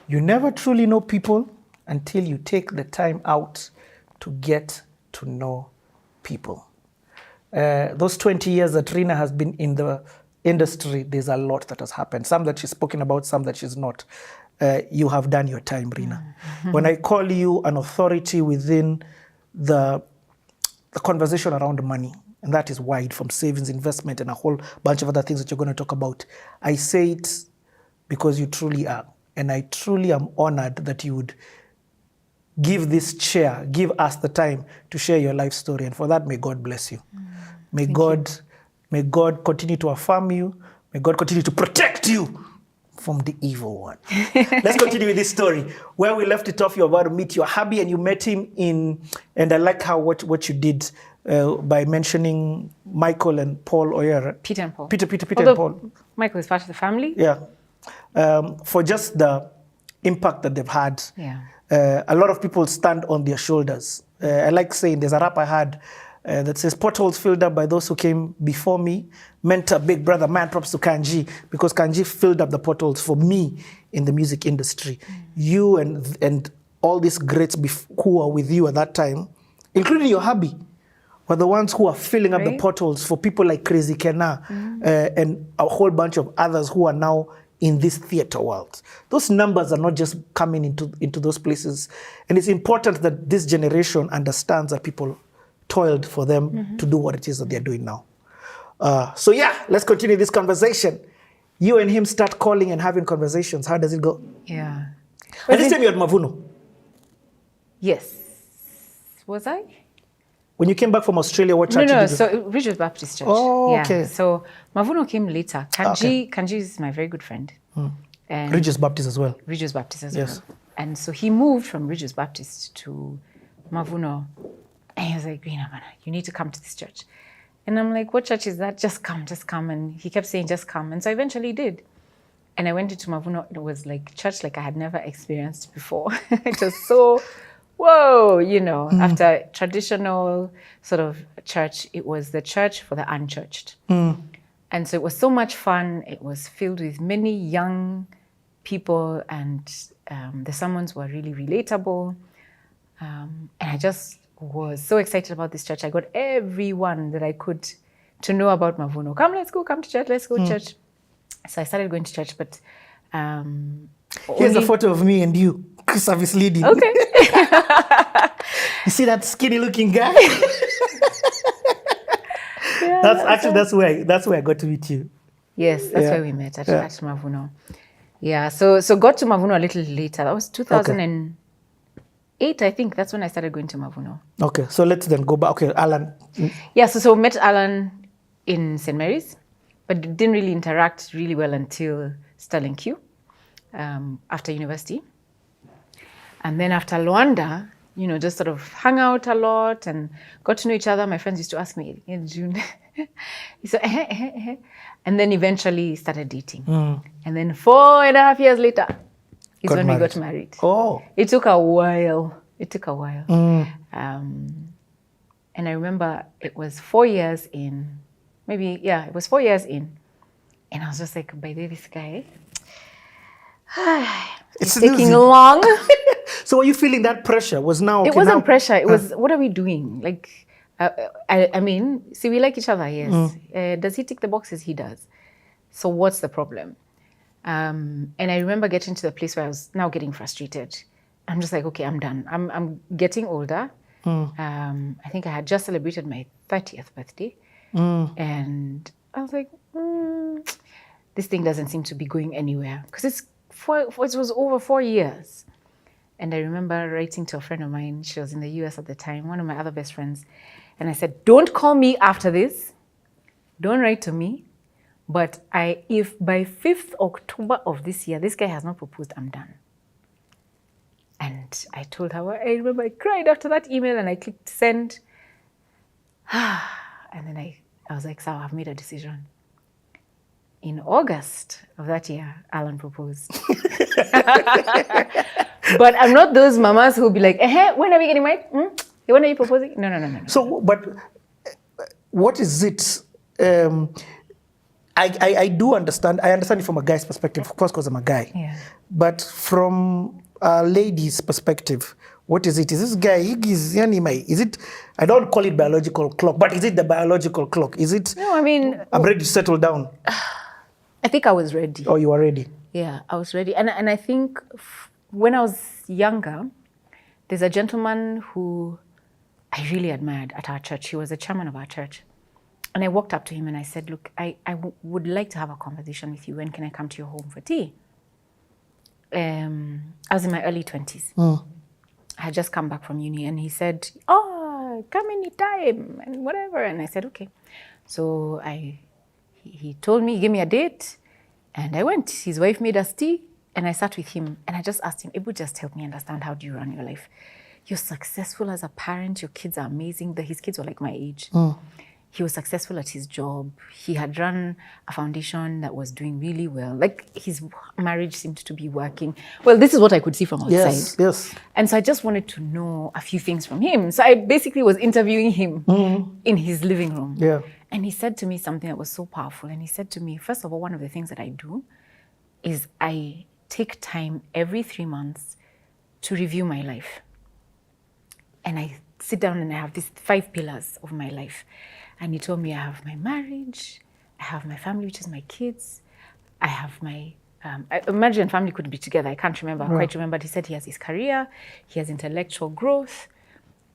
You never truly know people until you take the time out to get to know people. Those 20 years that Rina has been in the industry, there's a lot that has happened. Some that she's spoken about, some that she's not. You have done your time, Rina. When I call you an authority within the conversation around money, and that is wide, from savings, investment, and a whole bunch of other things that you're going to talk about, I say it because you truly are. And I truly am honored that you would give this chair, give us the time to share your life story. And for that, may God bless you. May God continue to affirm you. May God continue to protect you from the evil one. Let's continue with this story. Where we left it off, you're about to meet your hubby, and you met him in, and I like how what you did by mentioning Michael and Paul Oyera. Peter and Paul. Peter and Paul. Michael is part of the family. Yeah. For just the impact that they've had. Yeah. A lot of people stand on their shoulders. I like saying, there's a rap I had that says, potholes filled up by those who came before me. Mentor, big brother, man, props to Kanji, because Kanji filled up the potholes for me in the music industry. You and all these greats who are with you at that time, including your hubby, were the ones who are filling up the potholes for people like Crazy Kena and a whole bunch of others who are now in this theater world. Those numbers are not just coming into those places. And it's important that this generation understands that people toiled for them to do what it is that they're doing now. So yeah, let's continue this conversation. You and him start calling and having conversations. How does it go? Yeah. At this time you're at Mavuno. Yes. Was I? When you came back from Australia, what church did you? So Regis Baptist Church. Oh, okay. So Mavuno came later. Kanji is my very good friend. And Regis Baptist as well. Regis Baptist as well. And so he moved from Regis Baptist to Mavuno. And he was like, Rina, you need to come to this church. And I'm like, what church is that? Just come. And he kept saying, just come. And so I eventually did. And I went into Mavuno. It was like church like I had never experienced before. It was so... whoa, after traditional sort of church, it was the church for the unchurched. And so it was so much fun. It was filled with many young people, and the sermons were really relatable. And I just was so excited about this church. I got everyone that I could to know about Mavuno. Come to church, let's go to church. So I started going to church, but... here's a photo of me and you, service leading. Okay. You see that skinny looking guy? That's where I got to meet you. Yes, that's where we met at Mavuno. Yeah, so got to Mavuno a little later. That was 2008, I think. That's when I started going to Mavuno. Okay, so let's then go back. Okay, Alan. Yeah, so met Alan in St. Mary's, but didn't really interact really well until Sterling Q after university. And then after Luanda, just sort of hung out a lot and got to know each other. My friends used to ask me, June. So, and then eventually started dating. And then 4.5 years later is when we got married. Oh. It took a while. And I remember it was 4 years in, it was 4 years in. And I was just like, by the way, this guy, it's taking long. So were you feeling that pressure? It wasn't pressure. It was, what are we doing? Like, I mean, see, we like each other, yes. Does he tick the boxes? He does. So what's the problem? And I remember getting to the place where I was now getting frustrated. I'm just like, okay, I'm done. I'm getting older. I think I had just celebrated my 30th birthday. And I was like, this thing doesn't seem to be going anywhere. Because it was over 4 years. And I remember writing to a friend of mine. She was in the US at the time, one of my other best friends. And I said, don't call me after this. Don't write to me. But if by 5th October of this year, this guy has not proposed, I'm done. And I told her, I remember I cried after that email and I clicked send. And then I was like, so I've made a decision. In August of that year, Alan proposed. But I'm not those mamas who'll be like, when are we getting married? When are you proposing? No. So, but what is it? I do understand. I understand it from a guy's perspective, of course, because I'm a guy. Yeah. But from a lady's perspective, what is it? Is this guy, is it, I don't call it biological clock, but is it the biological clock? Is it, No, I mean, I'm ready to settle down? I think I was ready. Oh, you are ready? Yeah, I was ready. And I think when I was younger, there's a gentleman who I really admired at our church. He was the chairman of our church. And I walked up to him and I said, look, I would like to have a conversation with you. When can I come to your home for tea? I was in my early 20s. I had just come back from uni and he said, oh, come anytime and whatever. And I said, okay. So he told me, he gave me a date and I went. His wife made us tea and I sat with him and I just asked him, it would just help me understand, how do you run your life? You're successful as a parent. Your kids are amazing. His kids were like my age. He was successful at his job. He had run a foundation that was doing really well. Like his marriage seemed to be working. Well, this is what I could see from outside. Yes. And so I just wanted to know a few things from him. So I basically was interviewing him in his living room. Yeah. And he said to me something that was so powerful. And he said to me, first of all, one of the things that I do is I take time every 3 months to review my life. And I sit down and I have these 5 pillars of my life. And he told me I have my marriage, I have my family, which is my kids, I have my, marriage and family couldn't be together, I can't remember, quite remember. He said he has his career, he has intellectual growth,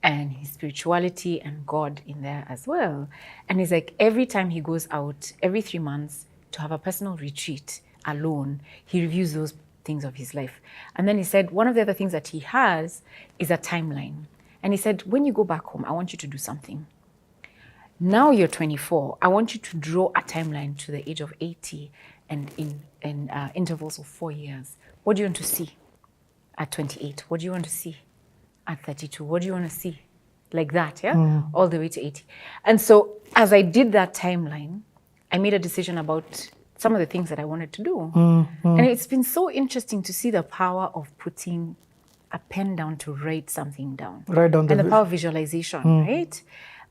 and his spirituality and God in there as well. And he's like, every time he goes out, every 3 months, to have a personal retreat alone, he reviews those things of his life. And then he said, one of the other things that he has is a timeline. And he said, when you go back home, I want you to do something. Now you're 24. I want you to draw a timeline to the age of 80 and in intervals of 4 years. What do you want to see at 28? What do you want to see at 32? What do you want to see? Like that, yeah? All the way to 80. And so as I did that timeline, I made a decision about some of the things that I wanted to do. And it's been so interesting to see the power of putting a pen down to write something down. Write down and the power of visualization, right?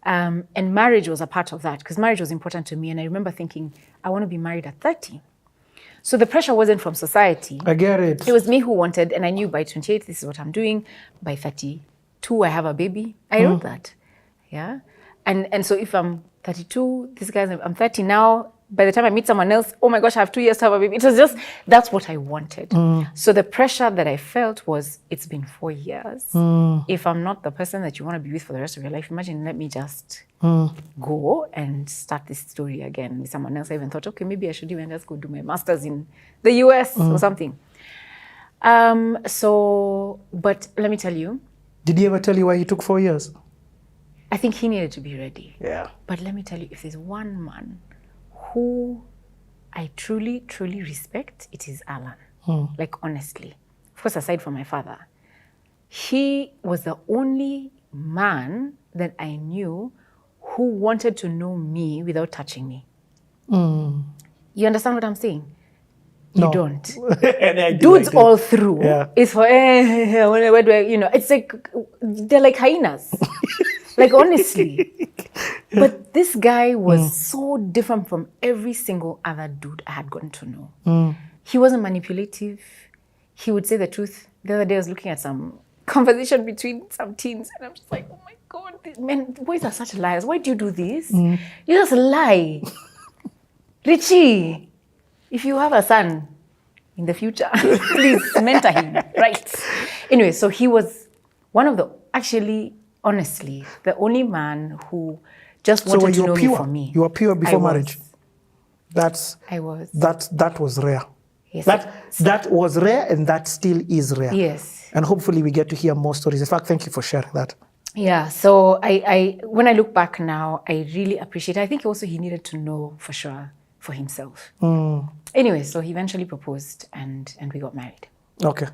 And marriage was a part of that because marriage was important to me. And I remember thinking, I want to be married at 30. So the pressure wasn't from society. I get it. It was me who wanted, and I knew by 28, this is what I'm doing. By 32, I have a baby. I wrote that, yeah? And so if I'm 32, this guy's, I'm 30 now. By the time I meet someone else, oh my gosh, I have 2 years to have a baby. It was just, that's what I wanted. So the pressure that I felt was, it's been 4 years. If I'm not the person that you want to be with for the rest of your life, imagine, let me just go and start this story again with someone else. I even thought, okay, maybe I should even just go do my master's in the US or something. But let me tell you. Did he ever tell you why he took 4 years? I think he needed to be ready. Yeah. But let me tell you, if there's one man who I truly, truly respect, it is Alan. Like, honestly. Of course, aside from my father. He was the only man that I knew who wanted to know me without touching me. You understand what I'm saying? You No. don't. I Dudes do. all through. Yeah. It's for, where do I, it's like, they're like hyenas. Like, honestly. But this guy was so different from every single other dude I had gotten to know. He wasn't manipulative. He would say the truth. The other day I was looking at some conversation between some teens and I'm just like, oh my God, men, boys are such liars. Why do you do this? You just lie. Richie, if you have a son in the future, please mentor him, right? Anyway, so he was one of the, actually, honestly, the only man who just wanted to know me for me. You were pure before marriage. I was. That was rare. Yes. That was rare, and that still is rare. Yes. And hopefully we get to hear more stories. In fact, thank you for sharing that. Yeah. So I when I look back now, I really appreciate it. I think also he needed to know for sure for himself. Anyway, so he eventually proposed and we got married. Okay.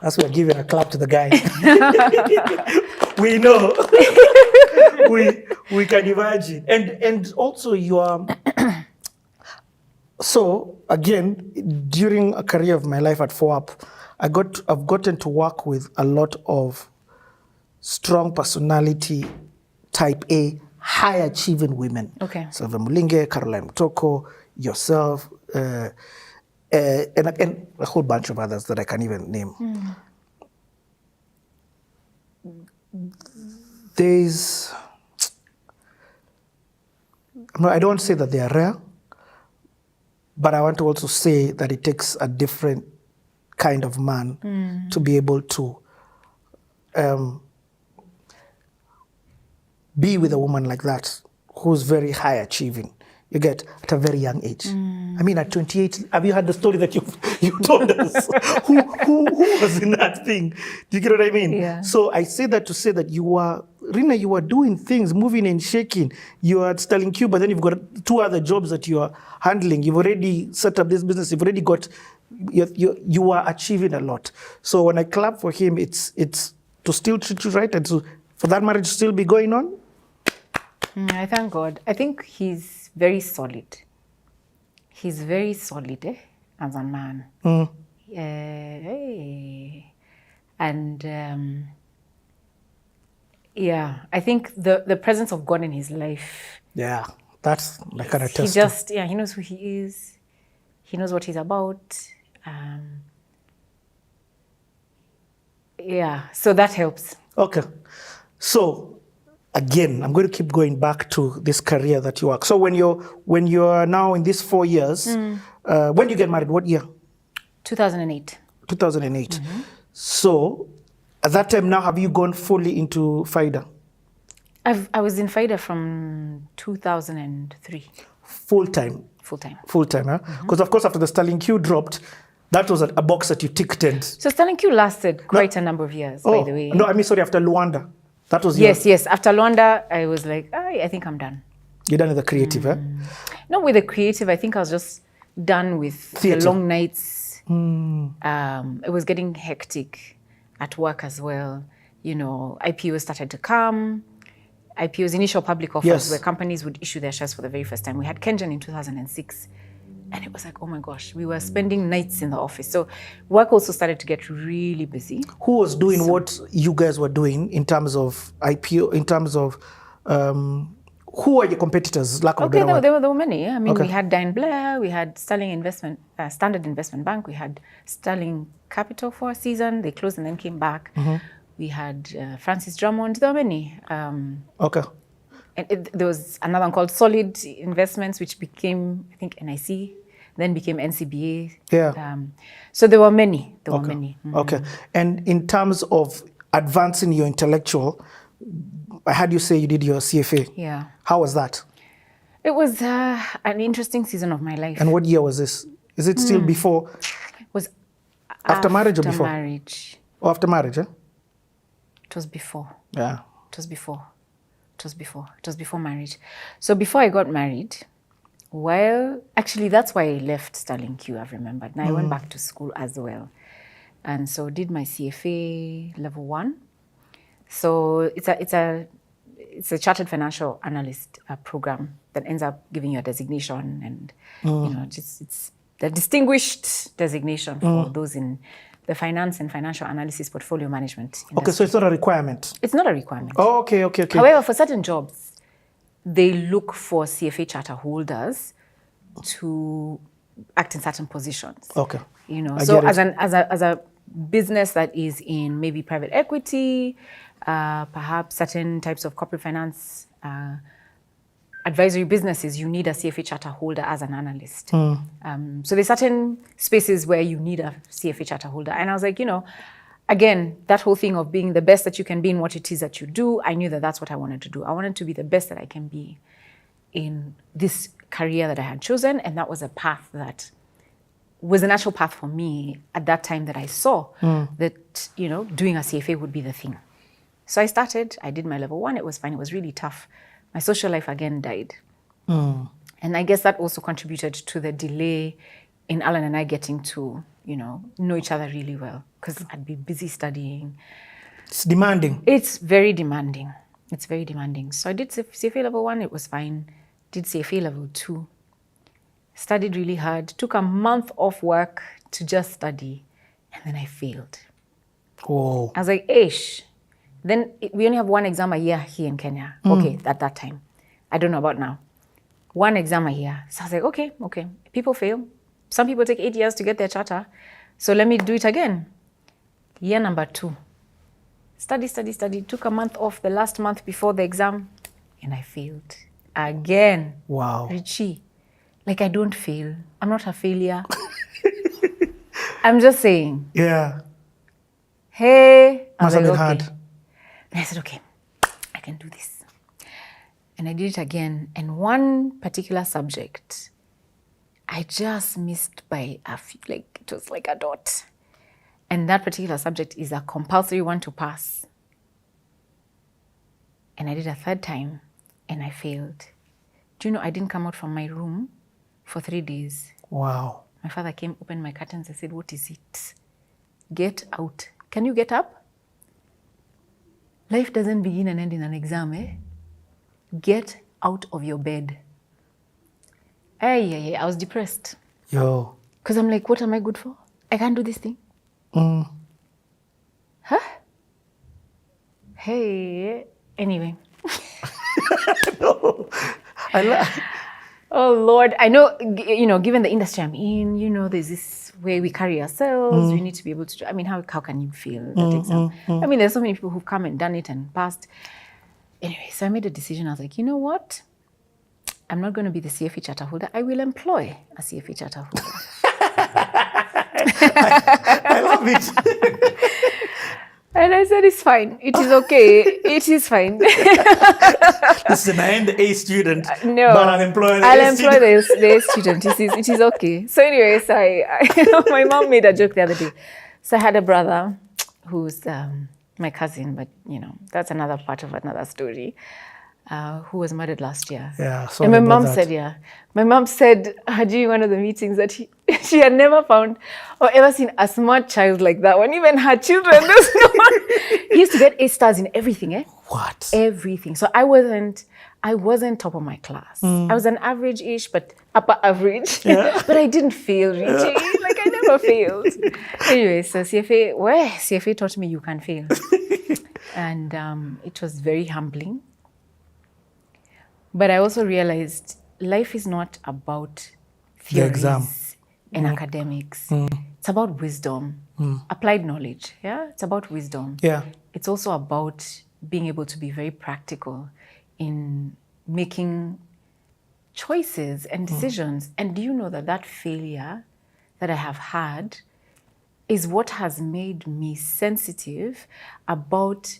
As we're giving a clap to the guy. We know. we can imagine. And also you are so again, during a career of my life at 4UP, I've gotten to work with a lot of strong personality type A high achieving women. Okay. So Mulinge, Caroline Mutoko, yourself, and a whole bunch of others that I can't even name. I don't want to say that they are rare, but I want to also say that it takes a different kind of man to be able to be with a woman like that, who's very high achieving. You get at a very young age. I mean, at 28, have you heard the story that you told us? who was in that thing? Do you get what I mean? Yeah. So I say that to say that Rina, you are doing things, moving and shaking. You are selling Q, but then you've got 2 other jobs that you are handling. You've already set up this business. You've already got, you are achieving a lot. So when I clap for him, it's to still treat you right and for that marriage to still be going on. I thank God. I think he's very solid. He's very solid as a man. And yeah, I think the presence of God in his life. Yeah, that's like kind of test. He just, he knows who he is. He knows what he's about. Yeah, so that helps. Okay. So again, I'm going to keep going back to this career that you work. So when you're now in these 4 years, when did you get married? What year? 2008. 2008. So at that time now, have you gone fully into FIDA? I was in FIDA from 2003. Full time? Full time. Full time, huh? Because of course after the Sterling Q dropped, that was a box that you ticked. So Sterling Q lasted quite a number of years, by the way. No, I mean, sorry, after Luanda. That was Yes. After Luanda, I was like, I think I'm done. You're done with the creative, eh? Not with the creative. I think I was just done with theater. The long nights. It was getting hectic at work as well. You know, IPOs started to come. IPOs, initial public offers, where companies would issue their shares for the very first time. We had Kengen in 2006. And it was like, oh my gosh, we were spending nights in the office. So work also started to get really busy. Who was doing what you guys were doing in terms of IPO, in terms of, who are your competitors? There were many. I mean, we had Dine Blair, we had Sterling Standard Investment Bank, we had Sterling Capital for a season. They closed and then came back. We had Francis Drummond. There were many. And there was another one called Solid Investments, which became, I think, NIC, then became NCBA. Yeah. So there were many. There were many. Okay. And in terms of advancing your intellectual, I heard you say you did your CFA. Yeah. How was that? It was an interesting season of my life. And what year was this? Is it still before? It was after marriage or before? After marriage. Oh, after marriage, eh? It was before. Yeah. It was before. It was before marriage. So before I got married, actually that's why I left Sterling Q, I've remembered. Now I went back to school as well. And so did my CFA level 1. So it's a chartered financial analyst program that ends up giving you a designation, and it's the distinguished designation for those in the finance and financial analysis portfolio management industry. Okay, so it's not a requirement? It's not a requirement. Oh, okay. However, for certain jobs, they look for CFA charter holders to act in certain positions. Okay. So as a business that is in maybe private equity, perhaps certain types of corporate finance advisory businesses, you need a CFA charter holder as an analyst. So there's certain spaces where you need a CFA charter holder. And I was like, again, that whole thing of being the best that you can be in what it is that you do, I knew that that's what I wanted to do. I wanted to be the best that I can be in this career that I had chosen. And that was a path that was a natural path for me at that time that I saw that, doing a CFA would be the thing. So I started, I did my level 1. It was fine. It was really tough. My social life again died. And I guess that also contributed to the delay in Alan and I getting to, know each other really well, because I'd be busy studying. It's demanding. It's very demanding. So I did CFA level 1, it was fine. Did CFA level 2. Studied really hard. Took a month off work to just study. And then I failed. I was like, ish. Then we only have one exam a year here in Kenya. Okay, at that time. I don't know about now. One exam a year. So I was like, okay. People fail. Some people take 8 years to get their charter. So let me do it again. Year number 2. Study. Took a month off the last month before the exam. And I failed. Again. Wow. Richie. Like, I don't fail. I'm not a failure. I'm just saying. Yeah. Hey. Must have been hard. And I said, okay, I can do this. And I did it again. And one particular subject, I just missed by a few, like, it was like a dot. And that particular subject is a compulsory one to pass. And I did a third time, and I failed. Do you know, I didn't come out from my room for 3 days. Wow. My father came, opened my curtains, and said, what is it? Get out. Can you get up? Life doesn't begin and end in an exam, eh? Get out of your bed. I was depressed. Yo. Because I'm like, what am I good for? I can't do this thing. Huh? Hey. Anyway. No. Oh, Lord. I know, given the industry I'm in, there's this way we carry ourselves. We need to be able to, how can you feel that exam? There's so many people who've come and done it and passed. Anyway, so I made a decision. I was like, you know what? I'm not going to be the CFA charter holder. I will employ a CFA charter holder. I love it. And I said, it's fine. It is okay. It is fine. Listen, I am the A student, no, but I'll employ the A student. It is okay. So anyway, my mom made a joke the other day. So I had a brother who's my cousin, but that's another part of another story, who was murdered last year. Yeah, and my mom said, during one of the meetings that she had never found or ever seen a smart child like that one. Even her children, there's no one. He used to get A stars in everything, eh? What? Everything. So I wasn't top of my class. I was an average-ish, but upper average. Yeah. But I didn't fail, Richie. Like, I never failed. Anyway, so CFA taught me you can fail. And it was very humbling. But I also realized life is not about theories and academics. It's about wisdom, applied knowledge. Yeah, it's about wisdom. Yeah, it's also about being able to be very practical in making choices and decisions. And do you know that failure that I have had is what has made me sensitive about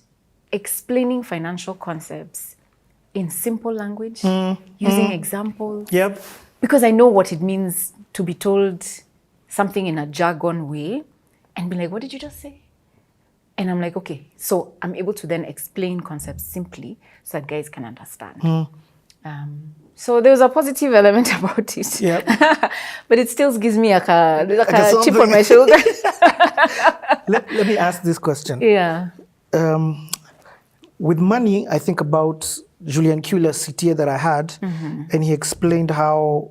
explaining financial concepts in simple language, using examples. Yep. Because I know what it means to be told something in a jargon way and be like, what did you just say? And I'm like, okay. So I'm able to then explain concepts simply so that guys can understand. So there was a positive element about it. Yep. But it still gives me a chip on my shoulder. Let me ask this question. Yeah. With money, I think about Julian Kyula CTA that I had, and he explained how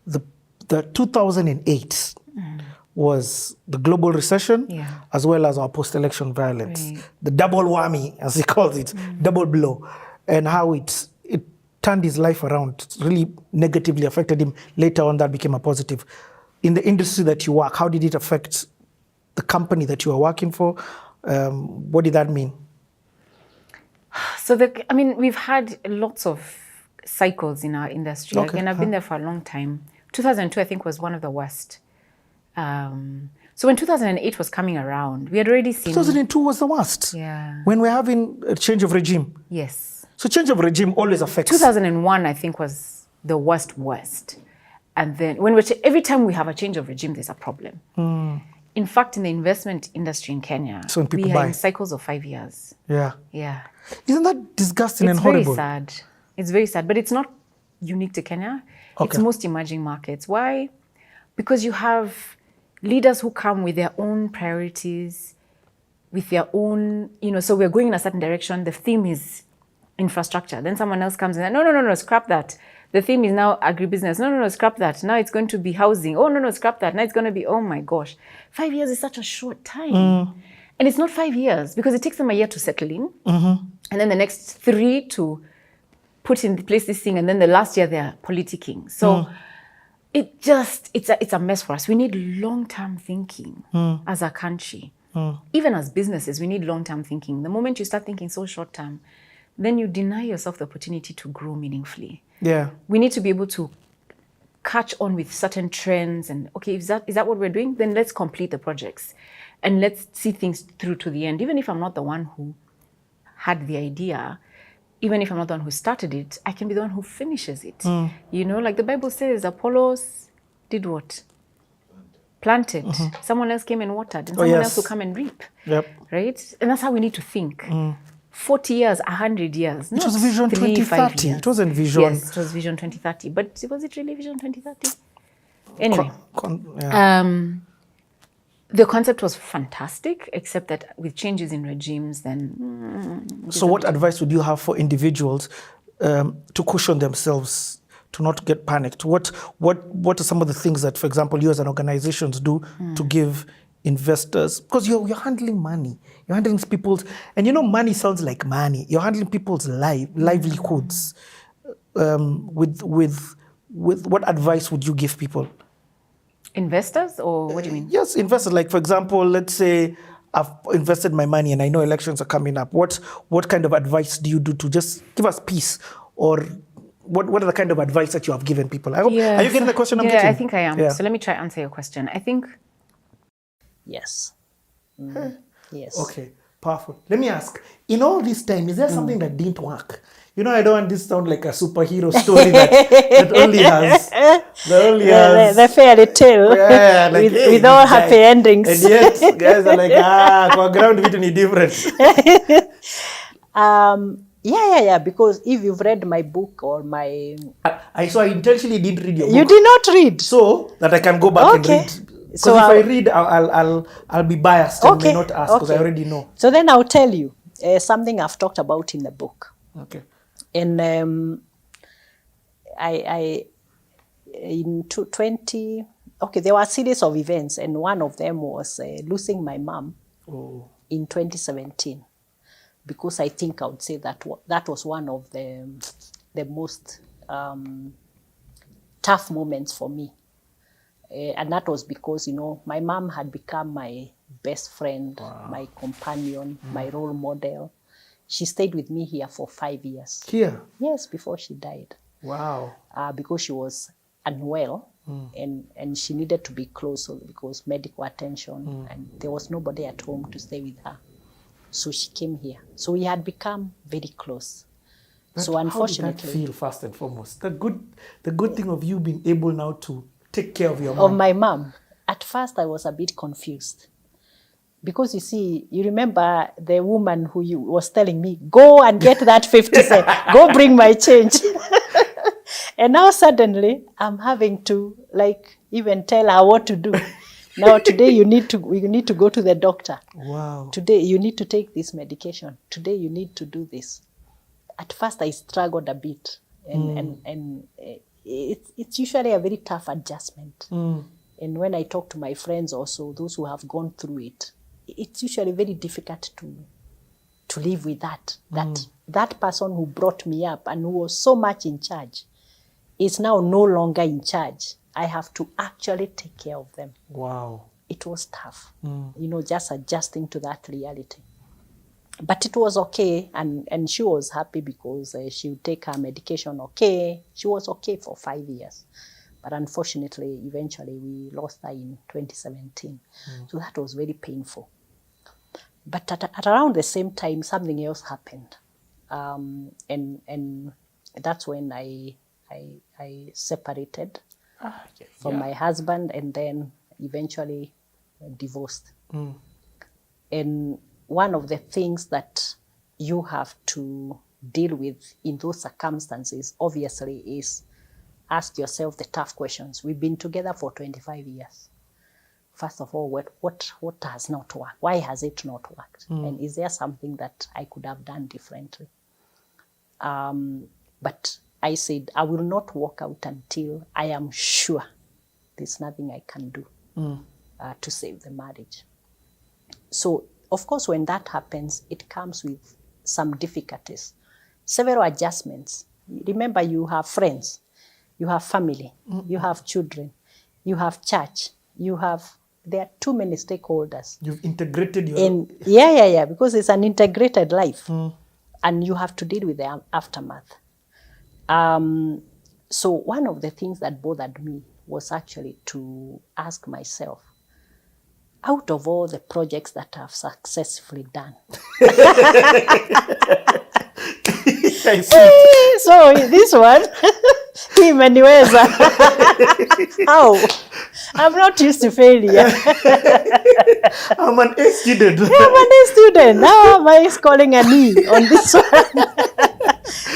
the 2008 was the global recession, as well as our post-election violence, the double whammy, as he calls it, double blow, and how it turned his life around. It really negatively affected him. Later on, that became a positive. In the industry that you work, how did it affect the company that you are working for? What did that mean? So, we've had lots of cycles in our industry. Okay. And I've been there for a long time. 2002, I think, was one of the worst. So when 2008 was coming around, we had already seen... 2002 was the worst. Yeah. When we're having a change of regime. Yes. So change of regime always affects... 2001, I think, was the worst. And then every time we have a change of regime, there's a problem. In fact, in the investment industry in Kenya, so when people we buy are in cycles of 5 years. Yeah. Yeah. Isn't that disgusting and horrible? It's very sad. It's very sad, but it's not unique to Kenya. Okay. It's most emerging markets. Why? Because you have leaders who come with their own priorities, with their own, so we're going in a certain direction. The theme is infrastructure. Then someone else comes and no, scrap that. The theme is now agribusiness. No, scrap that. Now it's going to be housing. Oh, no, scrap that. Now it's going to be, oh my gosh. 5 years is such a short time. And it's not 5 years because it takes them a year to settle in. And then the next 3 to put in place this thing, and then the last year they're politicking. So it's a mess for us. We need long-term thinking as a country. Even as businesses, we need long-term thinking. The moment you start thinking so short-term, then you deny yourself the opportunity to grow meaningfully. Yeah. We need to be able to catch on with certain trends and, okay, is that what we're doing? Then let's complete the projects and let's see things through to the end. Even if I'm not the one who had the idea, even if I'm not the one who started it, I can be the one who finishes it. You know, like the Bible says, Apollos did what? Planted. Someone else came and watered, and someone else will come and reap. Yep. Right? And that's how we need to think. 40 years, 100 years. It was Vision 2030. It wasn't Vision. Yes, it was Vision 2030. But was it really Vision 2030? Anyway. The concept was fantastic, except that with changes in regimes, then... So what advice would you have for individuals to cushion themselves, to not get panicked? What are some of the things that, for example, you as an organizations do to give investors? Because you're handling money. You're handling people's... And you know, money sounds like money. You're handling people's livelihoods. With what advice would you give people? Investors, or what do you mean? Yes, investors. Like, for example, let's say I've invested my money and I know elections are coming up. What kind of advice do you do to just give us peace? Or what are the kind of advice that you have given people? I hope, are you getting the question I'm getting? Yeah, I think I am. Yeah. So let me try to answer your question. I think... Yes. Yes. Okay, powerful. Let me ask, in all this time, is there something that didn't work? You know, I don't want this to sound like a superhero story that only has the fairy tale like, with all happy endings. And yet, guys are like, kwa ground vitu ni different. Yeah. Because if you've read my book or my... I intentionally didn't read your book. You did not read? So that I can go back and read. Because so if I read, I'll be biased and may not ask because I already know. So then I'll tell you something I've talked about in the book. Okay. And in 2020, there were a series of events, and one of them was losing my mom in 2017, because I think I would say that was one of the most tough moments for me. And that was because, you know, my mom had become my best friend, my companion, my role model. She stayed with me here for 5 years. Here? Yes, before she died. Wow. Because she was unwell and she needed to be close because medical attention, and there was nobody at home to stay with her. So she came here. So we had become very close. So unfortunately... How did that feel, first and foremost? The good thing of you being able now to take care of your mom. Of my mom. At first I was a bit confused. Because you see, you remember the woman who was telling me, go and get that 50 cents, go bring my change. And now suddenly I'm having to even tell her what to do. Now today you need to go to the doctor. Wow. Today you need to take this medication. Today you need to do this. At first I struggled a bit, and it's usually a very tough adjustment. And when I talk to my friends also, those who have gone through it, it's usually very difficult to live with that. That person who brought me up and who was so much in charge is now no longer in charge. I have to actually take care of them. Wow. It was tough, just adjusting to that reality. But it was okay, and she was happy because she would take her medication okay. She was okay for 5 years. But unfortunately, eventually, we lost her in 2017. So that was very painful. But at around the same time, something else happened. And that's when I separated from my husband, and then eventually divorced. And one of the things that you have to deal with in those circumstances, obviously, is ask yourself the tough questions. We've been together for 25 years. First of all, what has not worked? Why has it not worked? And is there something that I could have done differently? But I said, I will not walk out until I am sure there's nothing I can do to save the marriage. So, of course, when that happens, it comes with some difficulties, several adjustments. Remember, you have friends, you have family, you have children, you have church, there are too many stakeholders. You've integrated your... Yeah, because it's an integrated life. And you have to deal with the aftermath. So one of the things that bothered me was actually to ask myself, out of all the projects that I've successfully done, I see. so this one, imeniweza. How? I'm not used to failure. I'm an A student. I'm an A student. Now am I scoring an E on this one?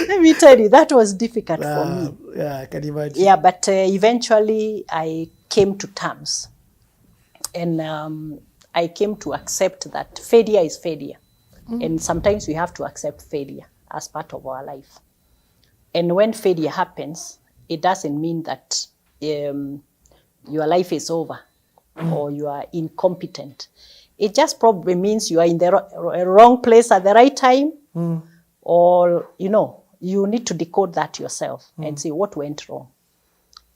Let me tell you, that was difficult for me. Yeah, I can imagine. Yeah, but eventually I came to terms. And I came to accept that failure is failure. And sometimes we have to accept failure as part of our life. And when failure happens, it doesn't mean that your life is over or you are incompetent. It just probably means you are in the wrong place at the right time, or, you need to decode that yourself and see what went wrong.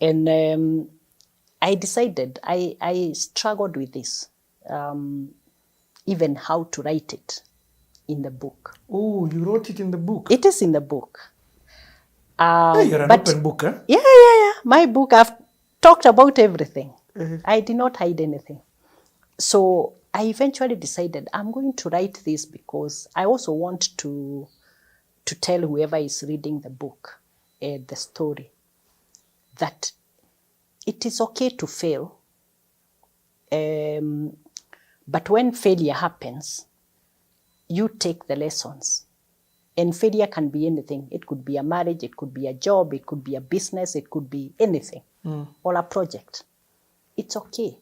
And I decided, I struggled with this, even how to write it in the book. Oh, you wrote it in the book? It is in the book. Hey, you're an open book, huh? Yeah. My book, I've talked about everything. I did not hide anything. So I eventually decided I'm going to write this because I also want to tell whoever is reading the book, the story, that it is okay to fail. But when failure happens, you take the lessons. And failure can be anything. It could be a marriage, it could be a job, it could be a business, it could be anything, or a project. It's okay.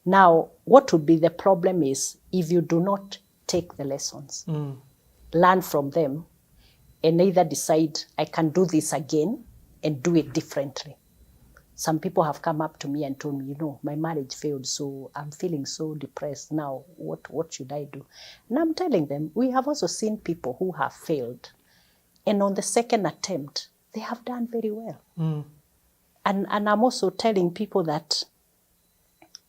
Now, what would be the problem is if you do not take the lessons, learn from them, and either decide, I can do this again and do it differently. Some people have come up to me and told me, my marriage failed, so I'm feeling so depressed now. What should I do? And I'm telling them, we have also seen people who have failed. And on the second attempt, they have done very well. And I'm also telling people that,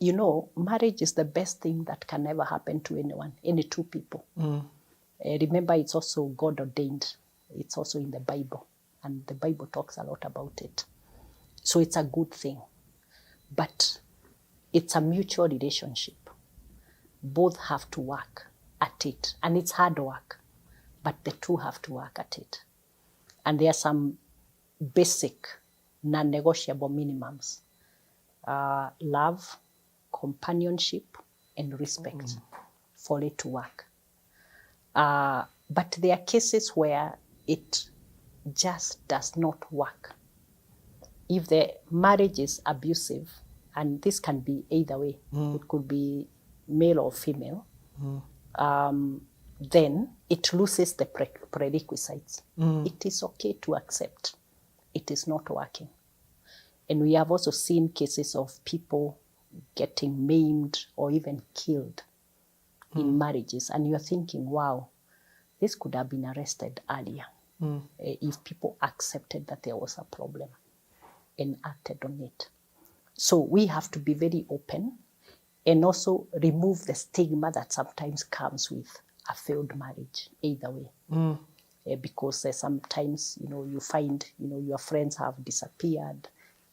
marriage is the best thing that can ever happen to anyone, any two people. Remember, it's also God ordained. It's also in the Bible. And the Bible talks a lot about it. So it's a good thing, but it's a mutual relationship. Both have to work at it, and it's hard work, but the two have to work at it. And there are some basic, non-negotiable minimums. Love, companionship, and respect for it to work. But there are cases where it just does not work. If the marriage is abusive, and this can be either way, it could be male or female, then it loses the prerequisites. It is okay to accept it is not working. And we have also seen cases of people getting maimed or even killed in marriages. And you're thinking, wow, this could have been arrested earlier if people accepted that there was a problem and acted on it. So we have to be very open and also remove the stigma that sometimes comes with a failed marriage, either way. Because sometimes, you find, your friends have disappeared,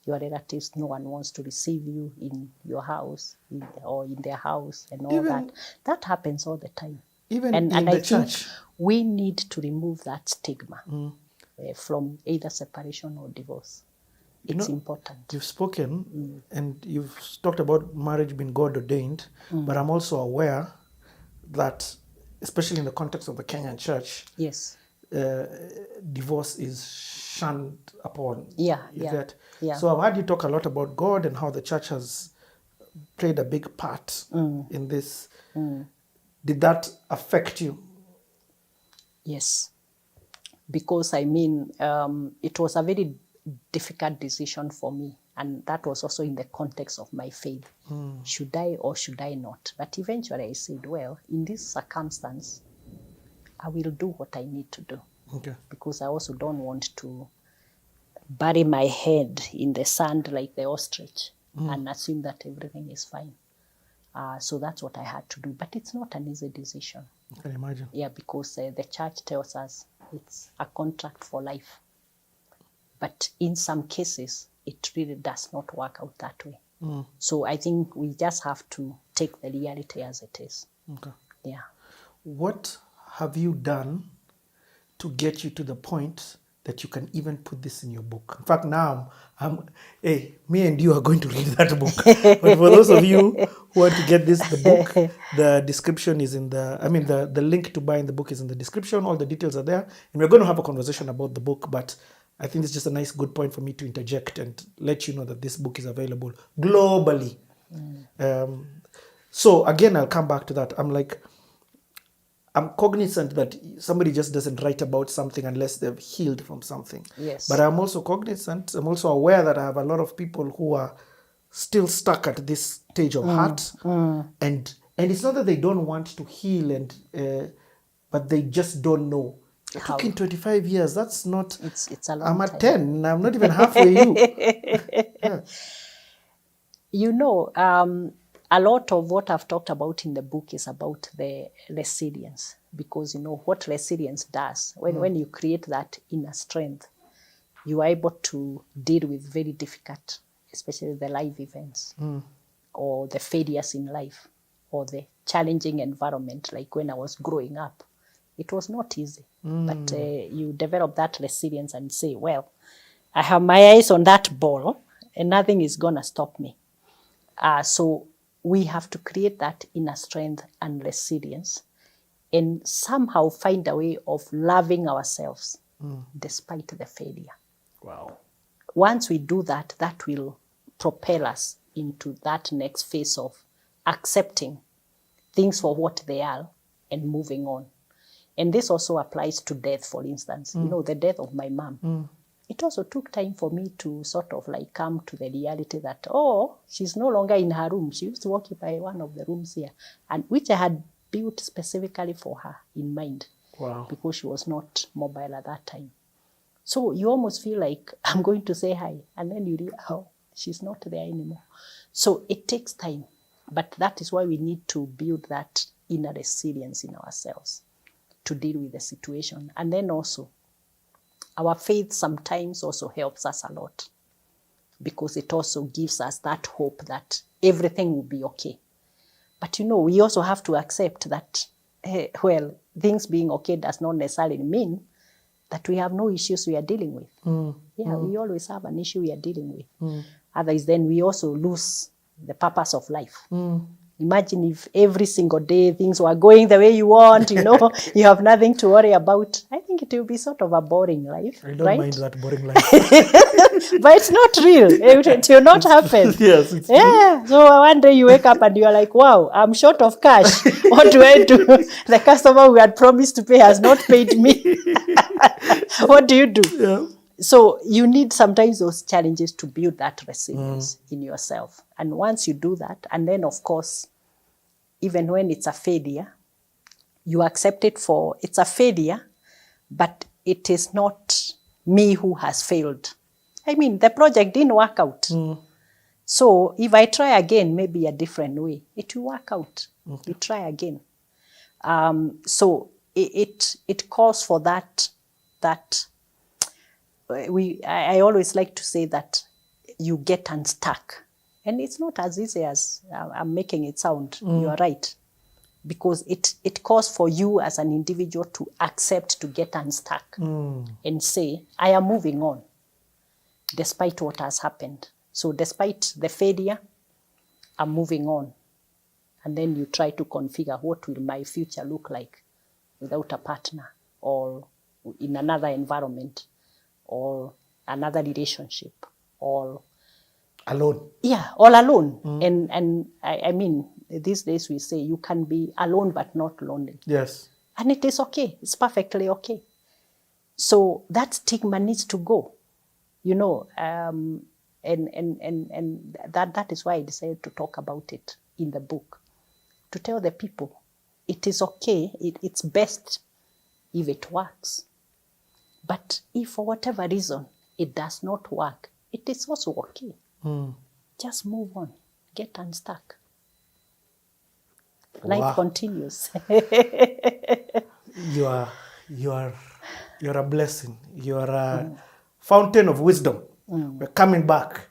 your relatives, no one wants to receive you in your house or in their house and all that. That happens all the time. Even and in I the think church. we need to remove that stigma from either separation or divorce. It's important. You've spoken and you've talked about marriage being God ordained, but I'm also aware that, especially in the context of the Kenyan church, Yes. Divorce is shunned upon. Yeah. So I've heard you talk a lot about God and how the church has played a big part in this. Did that affect you? Yes. Because, it was a very difficult decision for me. And that was also in the context of my faith. Should I or should I not? But eventually I said, well, in this circumstance, I will do what I need to do. Okay. because I also don't want to bury my head in the sand like the ostrich and assume that everything is fine. So that's what I had to do. But it's not an easy decision. I can imagine. Yeah, because the church tells us it's a contract for life. But in some cases, it really does not work out that way. So I think we just have to take the reality as it is. Okay. Yeah. What have you done to get you to the point that you can even put this in your book? In fact, now, hey, me and you are going to read that book. But for those of you who want to get the book, the description is in the link to buying the book is in the description. All the details are there. And we're going to have a conversation about the book, but I think it's just a nice, good point for me to interject and let you know that this book is available globally. So again, I'll come back to that. I'm cognizant that somebody just doesn't write about something unless they've healed from something. Yes. But I'm also cognizant, I'm also aware that I have a lot of people who are still stuck at this stage of heart. And it's not that they don't want to heal, but they just don't know. It took in 25 years. That's not... It's a long I'm time. at 10. I'm not even halfway you. Yeah. You know, a lot of what I've talked about in the book is about the resilience, because you know what resilience does. When you create that inner strength, you are able to deal with very difficult, especially the life events or the failures in life or the challenging environment. Like when I was growing up, it was not easy, but you develop that resilience and say, well, I have my eyes on that ball and nothing is going to stop me. So we have to create that inner strength and resilience and somehow find a way of loving ourselves despite the failure. Wow. Once we do that, that will propel us into that next phase of accepting things for what they are and moving on. And this also applies to death, for instance. You know, the death of my mom. It also took time for me to sort of like come to the reality that, oh, she's no longer in her room. She used to occupy one of the rooms here, and which I had built specifically for her in mind. Wow. Because she was not mobile at that time. So you almost feel like, I'm going to say hi, and then you realize, oh, she's not there anymore. So it takes time, but that is why we need to build that inner resilience in ourselves to deal with the situation. And then also, our faith sometimes also helps us a lot, because it also gives us that hope that everything will be okay. But you know, we also have to accept that, well, things being okay does not necessarily mean that we have no issues we are dealing with. We always have an issue we are dealing with. Otherwise, then we also lose the purpose of life. Imagine if every single day things were going the way you want, you know, you have nothing to worry about. I think it will be sort of a boring life. I don't right? mind that boring life. But it's not real. It will not happen. Yes, it's yeah. So one day you wake up and you're like, wow, I'm short of cash. What do I do? The customer we had promised to pay has not paid me. What do you do? Yeah. So you need sometimes those challenges to build that resilience in yourself. And once you do that, and then of course, even when it's a failure, you accept it for, it's a failure, but it is not me who has failed. I mean, the project didn't work out. So if I try again, maybe a different way, it will work out. You try again. So it calls for that I always like to say that you get unstuck. And it's not as easy as I'm making it sound. You are right. Because it calls for you as an individual to accept to get unstuck and say, I am moving on despite what has happened. So despite the failure, I'm moving on. And then you try to configure what will my future look like without a partner or in another environment or another relationship or alone. Yeah, all alone. And I mean, these days we say you can be alone but not lonely. Yes. And it is okay. It's perfectly okay. So that stigma needs to go, you know, and that is why I decided to talk about it in the book, to tell the people it is okay. It's best if it works. But if for whatever reason it does not work, it is also okay. Just move on, get unstuck. Life continues. You are a blessing. You are a fountain of wisdom. We're coming back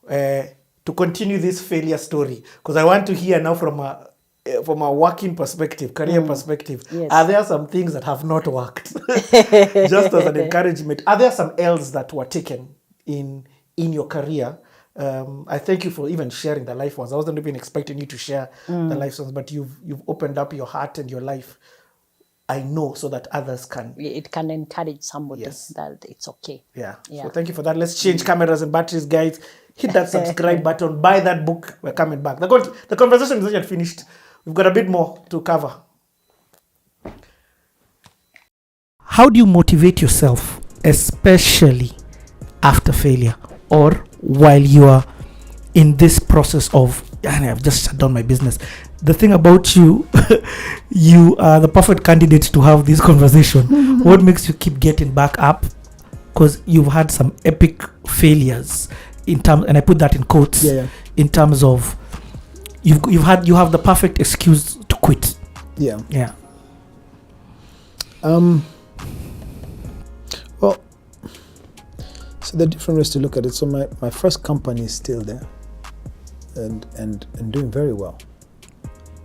to continue this failure story, because I want to hear now from a working perspective, career perspective. Yes. Are there some things that have not worked? Just as an encouragement. Are there some L's that were taken in your career? I thank you for even sharing the life ones. I wasn't even expecting you to share the life ones, but you've opened up your heart and your life, I know, so that others can. It can encourage somebody Yes. that it's okay. Yeah. Yeah. So thank you for that. Let's change cameras and batteries, guys. Hit that subscribe button. Buy that book. We're coming back. The conversation is not yet finished. We've got a bit more to cover. How do you motivate yourself, especially after failure, or while you are in this process of, I've just shut down my business? The thing about you, you are the perfect candidate to have this conversation. What makes you keep getting back up? Because you've had some epic failures in terms, and I put that in quotes, in terms of you have the perfect excuse to quit. Yeah. Yeah. Well, so there are different ways to look at it. So my first company is still there and doing very well.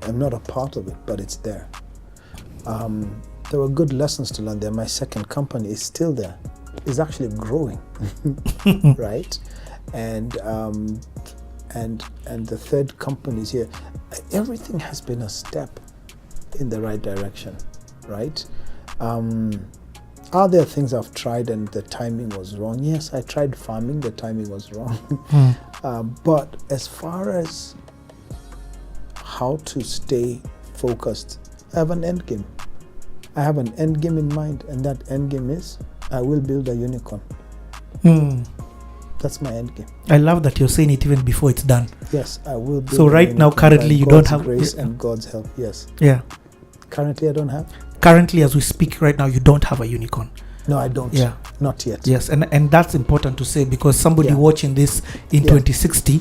I'm not a part of it, but it's there. There were good lessons to learn there. My second company is still there. It's actually growing, right? And the third company is here. Everything has been a step in the right direction, right? Are there things I've tried and the timing was wrong? Yes, I tried farming, the timing was wrong. But as far as how to stay focused, I have an end game. I have an end game in mind, and that end game is I will build a unicorn. That's my end game. I love that you're saying it even before it's done. Yes, I will build So right now, currently, you don't have grace and God's help. Yes. Yeah. Currently, I don't have. Currently, as we speak right now, you don't have a unicorn. No, I don't. Yeah. Not yet. Yes, and that's important to say, because somebody watching this in 2060.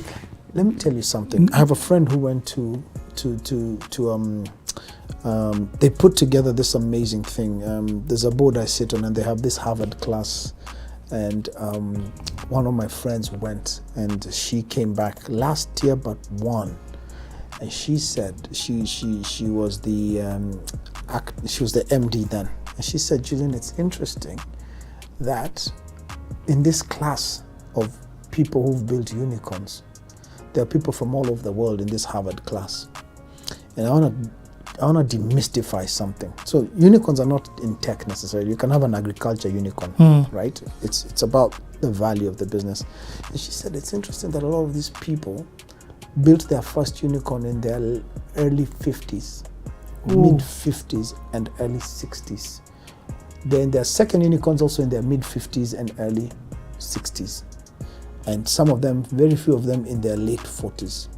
Let me tell you something. I have a friend who went to they put together this amazing thing. There's a board I sit on, and they have this Harvard class, and one of my friends went, and she came back last year but won, and she said she was the she was the MD then, and she said, Julian, it's interesting that in this class of people who've built unicorns, there are people from all over the world in this Harvard class, and I want to demystify something. So unicorns are not in tech necessarily. You can have an agriculture unicorn, right? It's about the value of the business. And she said it's interesting that a lot of these people built their first unicorn in their early 50s, mid 50s and early 60s. Then their second unicorns also in their mid 50s and early 60s. And some of them, very few of them, in their late 40s.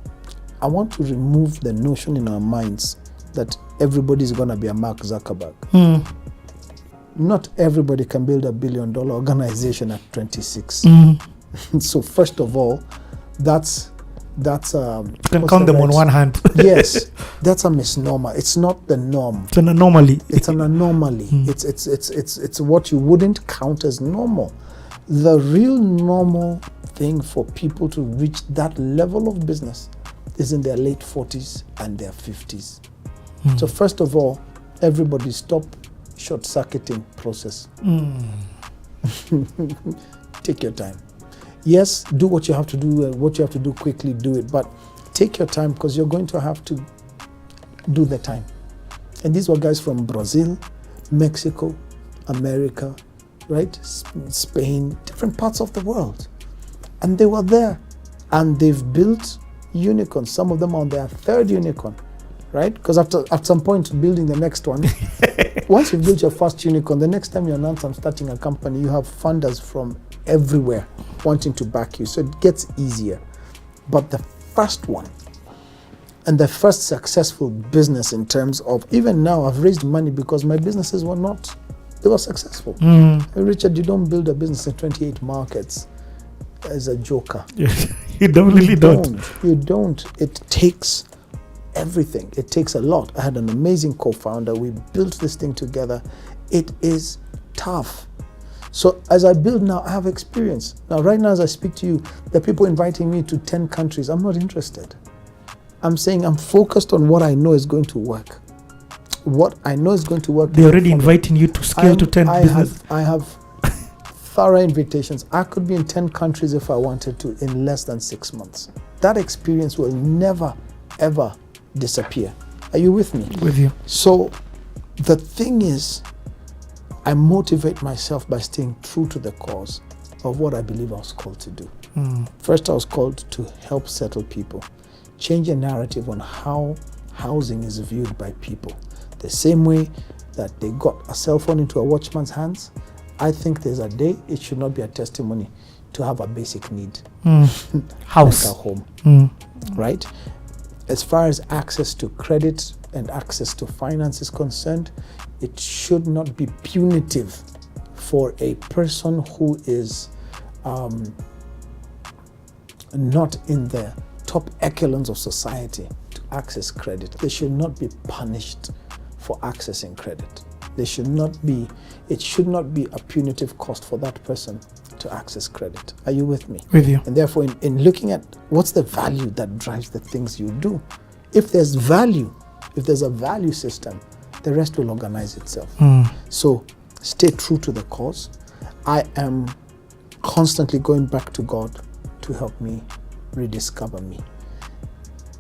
I want to remove the notion in our minds that everybody's going to be a Mark Zuckerberg. Not everybody can build $1 billion organization at 26. So first of all, that's you can count them on one hand. Yes, that's a misnomer. It's not the norm. It's an anomaly. It's an anomaly. It's what you wouldn't count as normal. The real normal thing for people to reach that level of business is in their late 40s and their 50s. So first of all, everybody stop short-circuiting process. Take your time. Yes, do what you have to do, and what you have to do quickly, do it. But take your time, because you're going to have to do the time. And these were guys from Brazil, Mexico, America, right? Spain, different parts of the world. And they were there. And they've built unicorns. Some of them are on their third unicorn, right? Because at some point, building the next one, once you've built your first unicorn, the next time you announce I'm starting a company, you have funders from everywhere wanting to back you. So it gets easier. But the first one, and the first successful business in terms of, even now, I've raised money because my businesses were not They were successful. Hey, Richard, you don't build a business in 28 markets as a joker. You don't. You don't. It takes everything. It takes a lot. I had an amazing co-founder. We built this thing together. It is tough. So as I build now, I have experience. Now, right now, as I speak to you, there are people inviting me to 10 countries. I'm not interested. I'm saying I'm focused on what I know is going to work. What I know is going to work. They're already inviting you to scale to 10 business. I have thorough invitations. I could be in 10 countries if I wanted to in less than 6 months. That experience will never, ever disappear. Are you with me? With you. So the thing is, I motivate myself by staying true to the cause of what I believe I was called to do. First, I was called to help settle people, change a narrative on how housing is viewed by people. The same way that they got a cell phone into a watchman's hands, I think there's a day it should not be a testimony to have a basic need. House. Like a home. Right? As far as access to credit and access to finance is concerned, it should not be punitive for a person who is not in the top echelons of society to access credit. They should not be punished for accessing credit. It should not be a punitive cost for that person to access credit. Are you with me? With you. And therefore, in looking at what's the value that drives the things you do, if there's value, if there's a value system, the rest will organize itself. So stay true to the cause. I am constantly going back to God to help me rediscover me,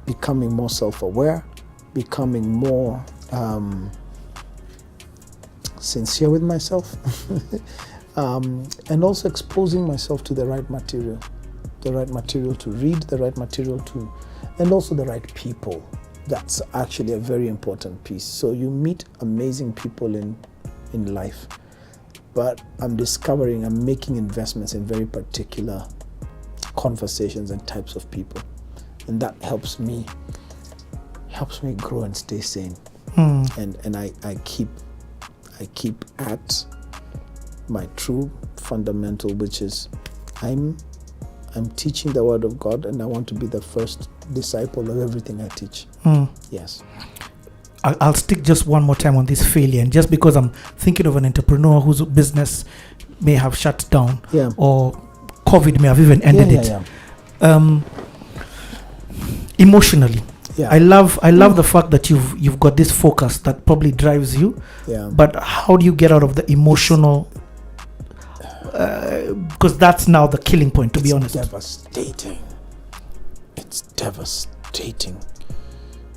becoming more self-aware, becoming more sincere with myself, and also exposing myself to the right material to read, the right material to, and also the right people. That's actually a very important piece. So you meet amazing people in life, but I'm making investments in very particular conversations and types of people, and that helps me grow and stay sane. And I keep at my true fundamental, which is I'm teaching the word of God, and I want to be the first disciple of everything I teach. Yes. I'll stick just one more time on this failure, and just because I'm thinking of an entrepreneur whose business may have shut down, or COVID may have even ended it. Emotionally, I love the fact that you've got this focus that probably drives you. But how do you get out of the emotional? Because that's now the killing point, to be honest. It's devastating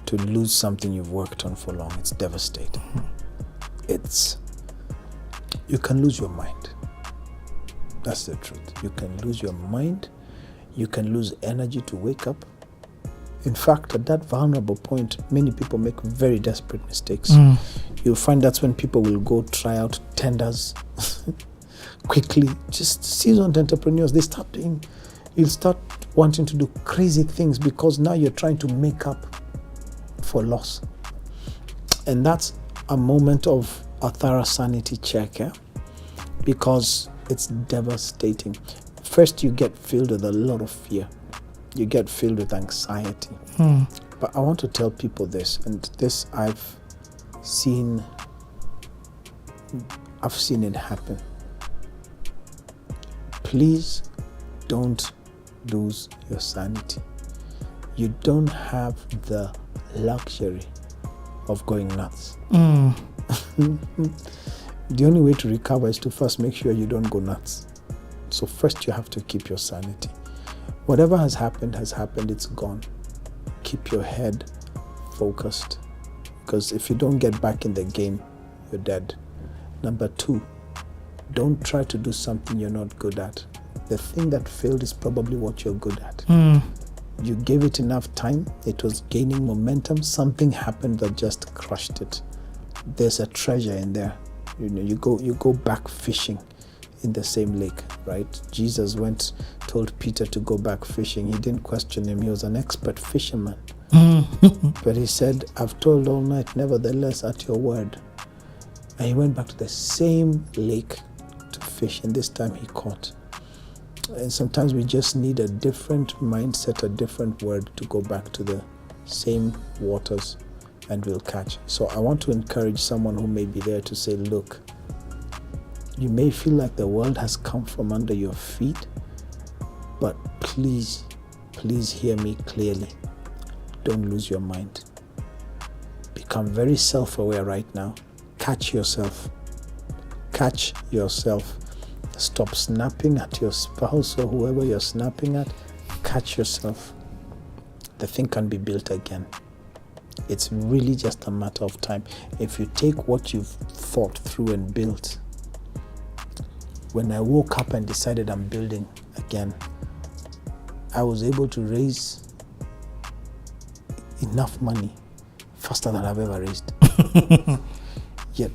to lose something you've worked on for long. It's devastating. You can lose your mind. That's the truth. You can lose your mind. You can lose energy to wake up. In fact, at that vulnerable point, many people make very desperate mistakes. You'll find that's when people will go try out tenders quickly. Just seasoned entrepreneurs, you'll start wanting to do crazy things because now you're trying to make up for loss. And that's a moment of a thorough sanity check, because it's devastating. First, you get filled with a lot of fear. You get filled with anxiety. But I want to tell people this, and this I've seen it happen. Please don't lose your sanity. You don't have the luxury of going nuts. The only way to recover is to first make sure you don't go nuts. So first you have to keep your sanity. Whatever has happened, it's gone. Keep your head focused, because if you don't get back in the game, you're dead. Number 2, don't try to do something you're not good at. The thing that failed is probably what you're good at. You gave it enough time, it was gaining momentum, something happened that just crushed it. There's a treasure in there. You go back fishing in the same lake, right? Jesus told Peter to go back fishing. He didn't question him. He was an expert fisherman. But he said, I've toiled all night, nevertheless, at your word, And he went back to the same lake to fish, and this time he caught. And sometimes we just need a different mindset, a different word to go back to the same waters, and we'll catch. So I want to encourage someone who may be there to say, look, you may feel like the world has come from under your feet, but please hear me clearly. Don't lose your mind. Become very self-aware right now. Catch yourself. Catch yourself. Stop snapping at your spouse or whoever you're snapping at. Catch yourself. The thing can be built again. It's really just a matter of time. If you take what you've thought through and built. When I woke up and decided I'm building again, I was able to raise enough money faster than I've ever raised. Yet,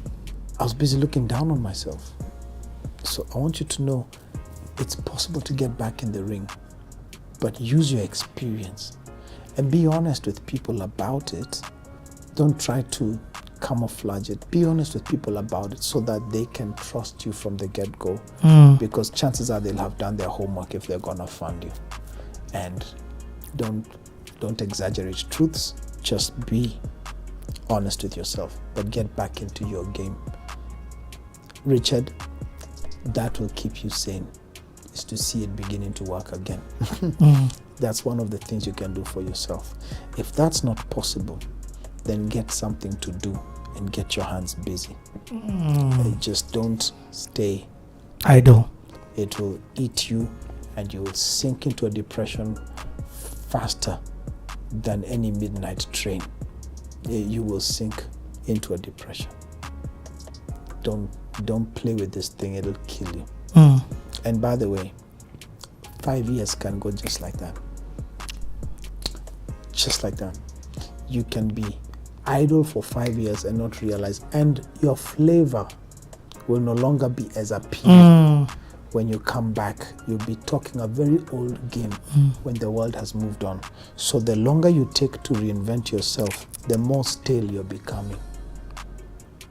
I was busy looking down on myself. So I want you to know it's possible to get back in the ring, but use your experience and be honest with people about it. Don't try to camouflage it. Be honest with people about it so that they can trust you from the get-go, because chances are they'll have done their homework if they're gonna fund you. And don't exaggerate truths, just be honest with yourself, but get back into your game. Richard, that will keep you sane, is to see it beginning to work again. That's one of the things you can do for yourself. If that's not possible, then get something to do and get your hands busy. Just don't stay idle. It will eat you and you will sink into a depression faster than any midnight train. You will sink into a depression. Don't play with this thing, it'll kill you. And by the way, 5 years can go just like that. Just like that. You can be idle for 5 years and not realize, and your flavor will no longer be as appealing. When you come back, you'll be talking a very old game when the world has moved on. So the longer you take to reinvent yourself, the more stale you're becoming.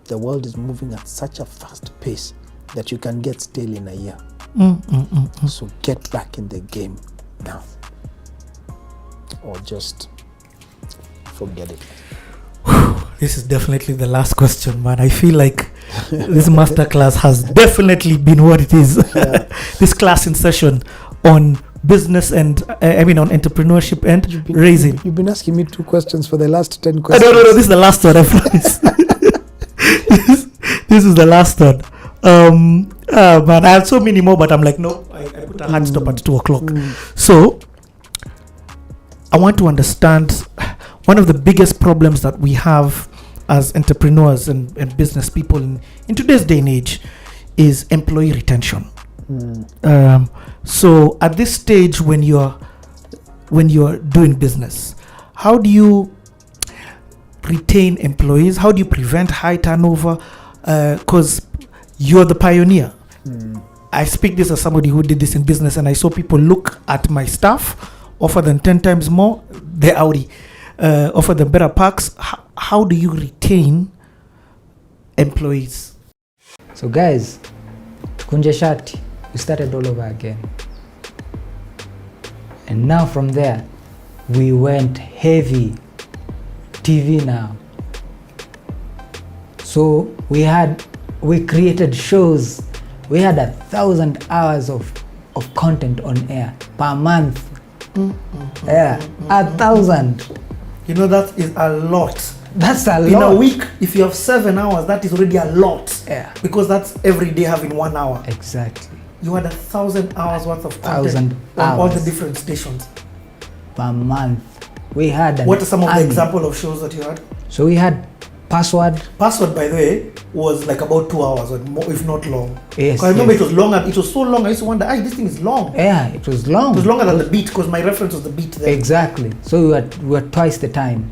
The world is moving at such a fast pace that you can get stale in a year. So get back in the game now, or just forget it. This is definitely the last question, man. I feel like this masterclass has definitely been what it is. Yeah. This class in session on business and on entrepreneurship and raising. You've been asking me 2 questions for the last 10 questions. No, this is the last one, I promise. This is the last one. Man, I have so many more, but I'm like, no, I put a hard stop at 2:00. So I want to understand one of the biggest problems that we have as entrepreneurs and business people in today's day and age is employee retention. So at this stage, when you're doing business, how do you retain employees? How do you prevent high turnover? Because you're the pioneer. I speak this as somebody who did this in business, and I saw people look at my staff, offer them 10 times more, the Audi, offer them better perks. How do you retain employees? So guys, Kunje Shati, we started all over again. And now from there, we went heavy TV now. So we created shows. We had 1,000 hours of content on air per month. Yeah, 1,000. You know, that is a lot. That's a lot. In a week, if you have 7 hours, that is already a lot. Yeah. Because that's every day having 1 hour. Exactly. You had 1,000 hours worth of content on all the different stations. Per month. We had What are some of the example of shows that you had? So we had Password. Password, by the way, was like about 2 hours, or more, if not long. Yes. I remember it was longer. It was so long. I used to wonder, this thing is long. Yeah, it was long. It was longer than the beat, because my reference was the beat there. Exactly. So we were twice the time,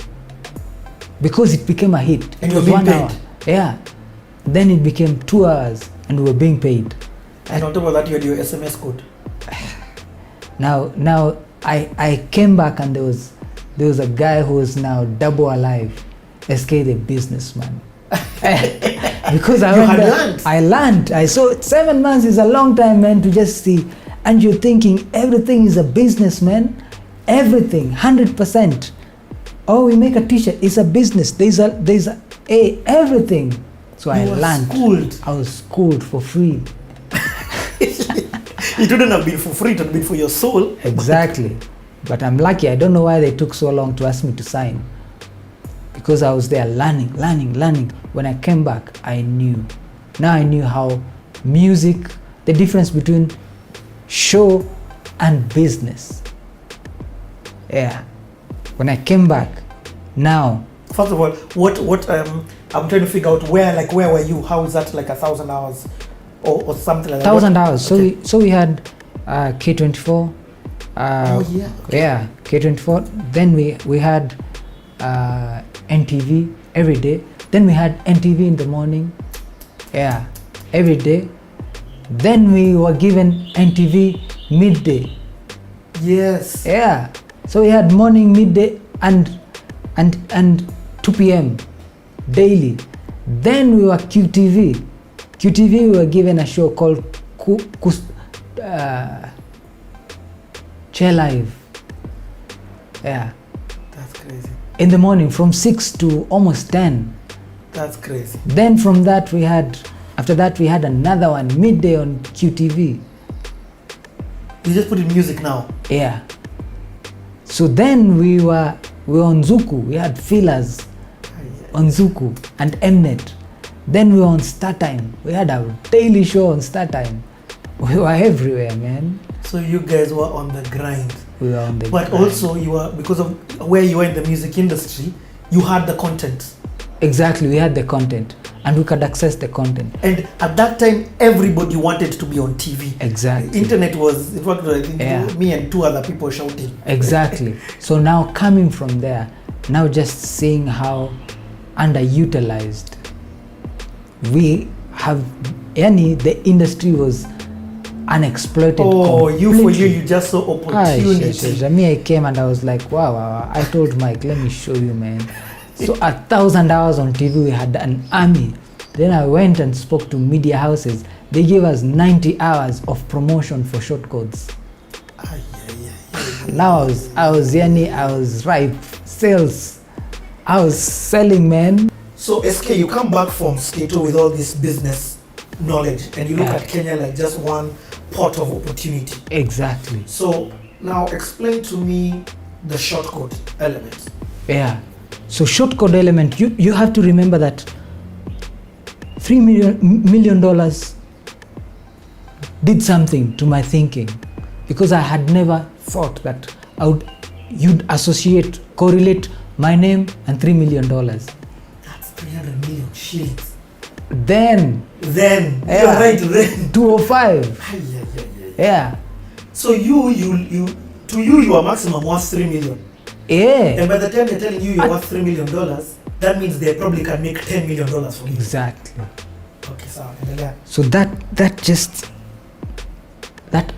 because it became a hit. And it you was were being 1 hour. paid. Yeah. Then it became 2 hours, and we were being paid. And on top of that, you had your SMS code. Now I came back, and there was a guy who is now double alive, SK the businessman. Because I You went had there, learned. I learned. I saw 7 months is a long time, man, to just see. And you're thinking everything is a business, man. Everything, 100%. Oh, we make a t-shirt. It's a business. There's everything. So I You were learned. schooled. I was schooled for free. It wouldn't have been for free, it would have been for your soul. Exactly. But I'm lucky. I don't know why they took so long to ask me to sign. Because I was there learning. When I came back, I knew. Now I knew how music, the difference between show and business. Yeah. When I came back, now. First of all, what I'm trying to figure out where were you? How is that like 1,000 hours or something like that? 1,000 hours. Okay. So we had K24. Oh yeah. Okay. Yeah, K24. Then we had NTV every day. Then we had NTV in the morning. Yeah, every day. Then we were given NTV midday. Yes. Yeah. So we had morning, midday, and 2 p.m. daily. Then we were QTV. QTV, we were given a show called Chair Live. Yeah. That's crazy. In the morning from 6 to almost 10. That's crazy. Then from that after that we had another one midday on QTV. You just put in music now. Yeah. So then we were on Zuku. We had fillers on Zuku and Mnet. Then we were on Star Time. We had a daily show on Star Time. We were everywhere, man. So you guys were on the grind. We were on the But grind. also you were, because of where you were in the music industry, you had the content. Exactly, we had the content and we could access the content. And at that time, everybody wanted to be on TV. Exactly. Internet was, in fact, I think Yeah. me and 2 other people shouting. Exactly. So now coming from there, now just seeing how underutilized we have, the industry was unexploited. Oh, you completely. just saw opportunity. Me, I came and I was like, wow. I told Mike, let me show you, man. So 1,000 hours on TV, we had an army. Then I went and spoke to media houses. They gave us 90 hours of promotion for short codes. Now I was ripe. Sales. I was selling, man. So SK, you come back from Skato with all this business knowledge and you look Yeah. at Kenya like just one pot of opportunity. Exactly. So now explain to me the shortcut element. Yeah. So short code element, you have to remember that $3 million did something to my thinking, because I had never thought that you'd correlate my name and $3 million. That's 300 million shillings. Then Then, yeah, you're right, then. 205. Yeah. So you are maximum worth 3 million. Yeah. And by the time they're telling you you're worth $3 million, that means they probably can make $10 million from you. Exactly. Okay, so So that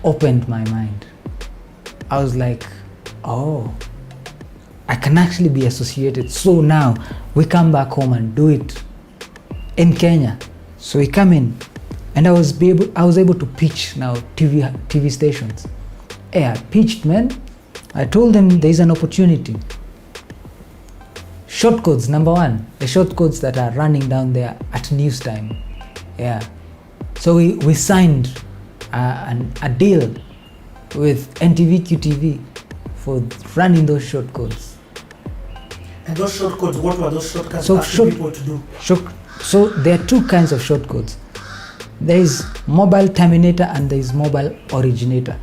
opened my mind. I was like, oh, I can actually be associated. So now we come back home and do it in Kenya. So we come in, and I was able to pitch now TV stations. Yeah, I pitched, man. I told them there's an opportunity. Short codes, number one, the short codes that are running down there at news time. Yeah. So we signed a deal with NTV QTV for running those short codes. And those short codes, what were those short codes So asking people to do? So there are 2 kinds of short codes. There is mobile terminator and there is mobile originator.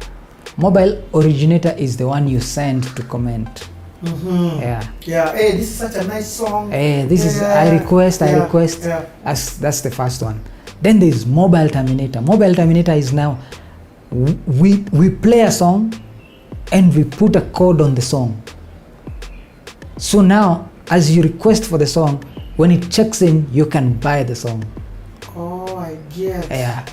Mobile originator is the one you send to comment. Mm-hmm. Yeah. Yeah. Hey, this is such a nice song. Hey, this is I request. Yeah. That's the first one. Then there is mobile terminator. Mobile terminator is now we play a song and we put a code on the song. So now, as you request for the song, when it checks in, you can buy the song. Oh, I get. Yeah.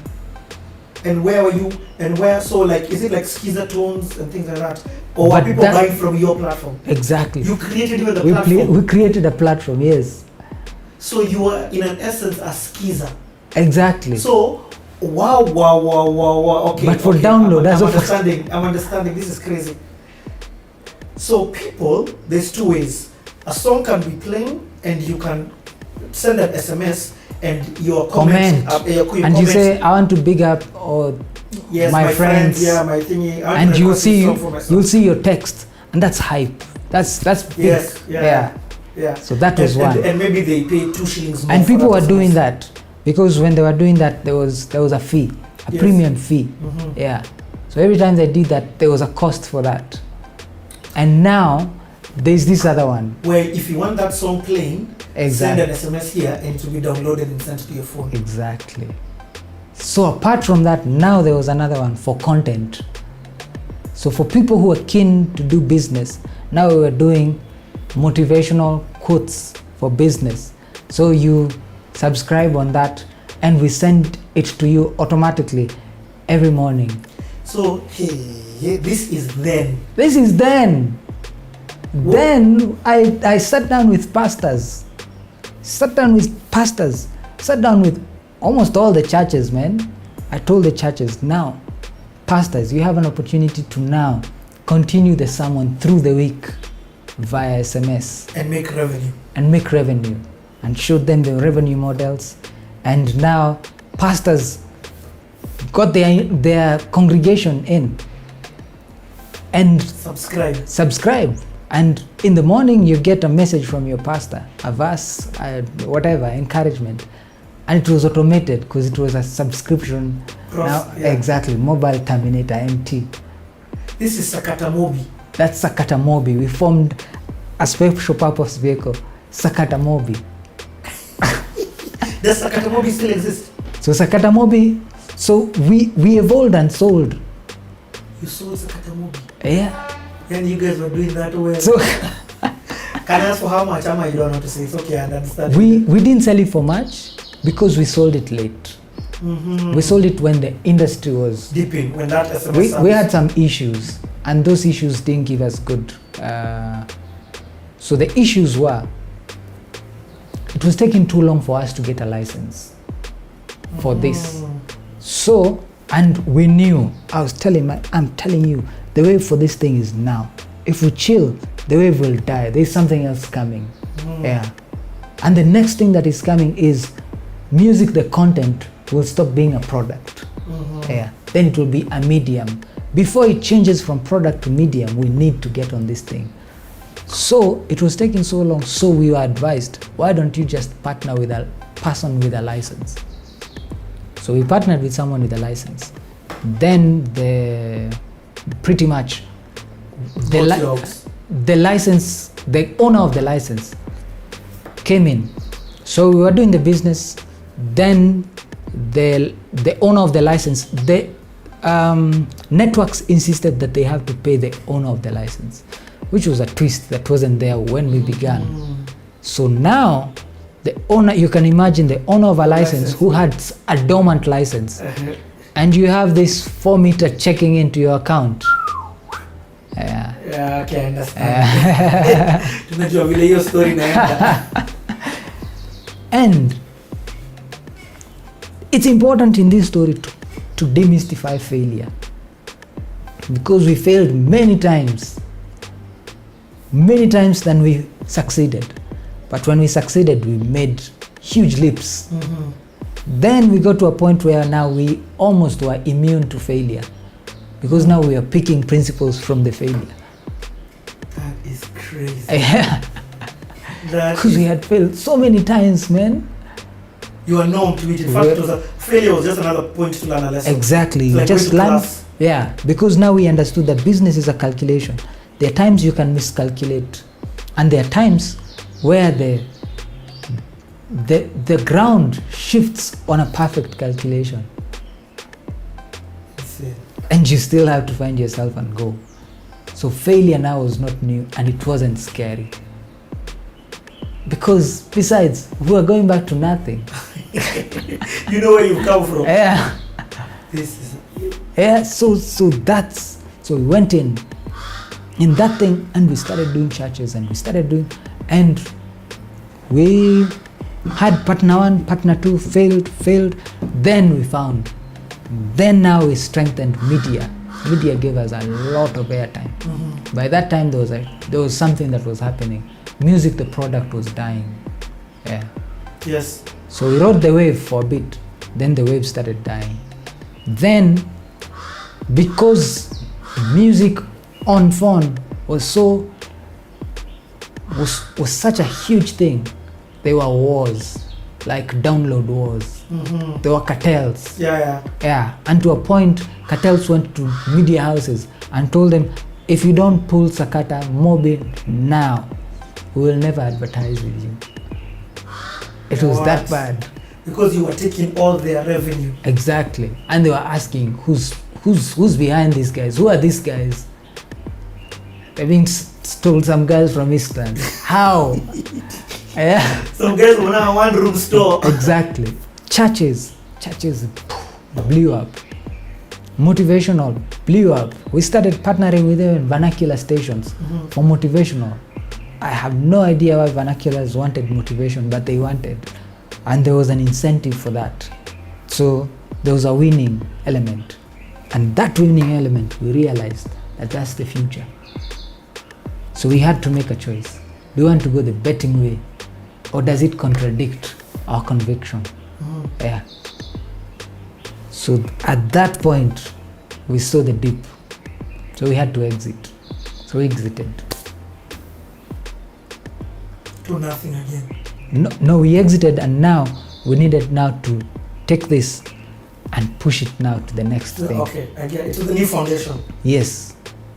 And where were you? And where? So like, is it like Skiza tones and things like that, or But were people buying from your platform? Exactly. You created even the We platform. created a platform. Yes. So you are in an essence a skeezer. Exactly. So wow. Okay. But for okay, download, I'm understanding. This is crazy. So people, there's two ways. A song can be playing, and you can send an SMS, and your comment. And you say, I want to big up or yes, my friends. Yeah, my thingy. And you'll see your text, and that's hype. That's big. Yes. Yeah. So that was one. And maybe they pay 2 shillings more. And people were doing that because when they were doing that, there was a fee, a premium fee. Yeah. So every time they did that, there was a cost for that. And now there's this other one where if you want that song playing, exactly, send an SMS here and it will be downloaded and sent to your phone. Exactly. So apart from that, now there was another one for content. So for people who are keen to do business, now we were doing motivational quotes for business. So you subscribe on that and we send it to you automatically every morning. So this is then. Then I sat down with pastors, sat down with almost all the churches, man. I told the churches, now, pastors, you have an opportunity to now continue the sermon through the week via SMS. And make revenue. And showed them the revenue models. And now pastors got their congregation in. And subscribe. And in the morning you get a message from your pastor, a verse, whatever, encouragement. And it was automated because it was a subscription. Exactly, mobile terminator, MT. This is Sakata Mobi. That's Sakata Mobi. We formed a special purpose vehicle, Sakata Mobi. Does Sakata Mobi still exist? So Sakata Mobi, so we evolved and sold. You sold Sakata Mobi? Yeah. And you guys were doing that well. So can I ask for how much? You don't know to say. It's okay, I understand. We didn't sell it for much because we sold it late. We sold it when the industry was dipping, when that SMS we had some issues, and those issues didn't give us good. So the issues were, it was taking too long for us to get a license for this. So, and we knew, I'm telling you, the wave for this thing is now. If we chill, the wave will die. There's something else coming. Yeah. And the next thing that is coming is music, the content will stop being a product. Yeah. Then it will be a medium. Before it changes from product to medium, we need to get on this thing. So it was taking so long, so we were advised, why don't you just partner with a person with a license? So we partnered with someone with a license. Then pretty much the license, the owner of the license came in. So we were doing the business. Then the owner of the license, the networks insisted that they have to pay the owner of the license, which was a twist that wasn't there when we began. So now the owner, you can imagine the owner of a license who had a dormant license, and you have this 4 meter checking into your account. Yeah, okay, I understand. Tunajua your story naenda. And it's important in this story to demystify failure, because we failed many times than we succeeded. But when we succeeded, we made huge leaps. Then we got to a point where now we almost were immune to failure, because now we are picking principles from the failure. That is crazy. Yeah. Because we had failed so many times, man. You are known to it. In fact, failure was just another point to learn a lesson. Exactly. Like just learn. Yeah, because now we understood that business is a calculation. There are times you can miscalculate, and there are times where the ground shifts on a perfect calculation. And you still have to find yourself and go. So failure now was not new, and it wasn't scary. Because besides, we are going back to nothing. You know where you've come from. Yeah. Yeah, so we went in that thing, and we started doing churches, and we Had partner 1, partner 2, failed. Then we found. Then now we strengthened media. Media gave us a lot of airtime. By that time, there was something that was happening. Music, the product, was dying. Yeah. Yes. So we rode the wave for a bit. Then the wave started dying. Then, because music on phone was such a huge thing, there were wars, like download wars. There were cartels. Yeah. And to a point, cartels went to media houses and told them, if you don't pull Sakata Mobin now, we will never advertise with you. It was that bad. Because you were taking all their revenue. Exactly. And they were asking, who's behind these guys? Who are these guys? They're being told, some guys from Eastland. How? Yeah. Some guys were now a one-room store. Exactly. Churches blew up. Motivational blew up. We started partnering with them in vernacular stations for motivational. I have no idea why vernaculars wanted motivation, but they wanted. And there was an incentive for that. So there was a winning element. And that winning element, we realized that that's the future. So we had to make a choice. Do we want to go the betting way, or does it contradict our conviction? Yeah. So at that point, we saw the dip. So we had to exit. So we exited. Do nothing again. No, we exited, and now we needed now to take this and push it now to the next thing. Okay, I get it. To the new foundation. Yes.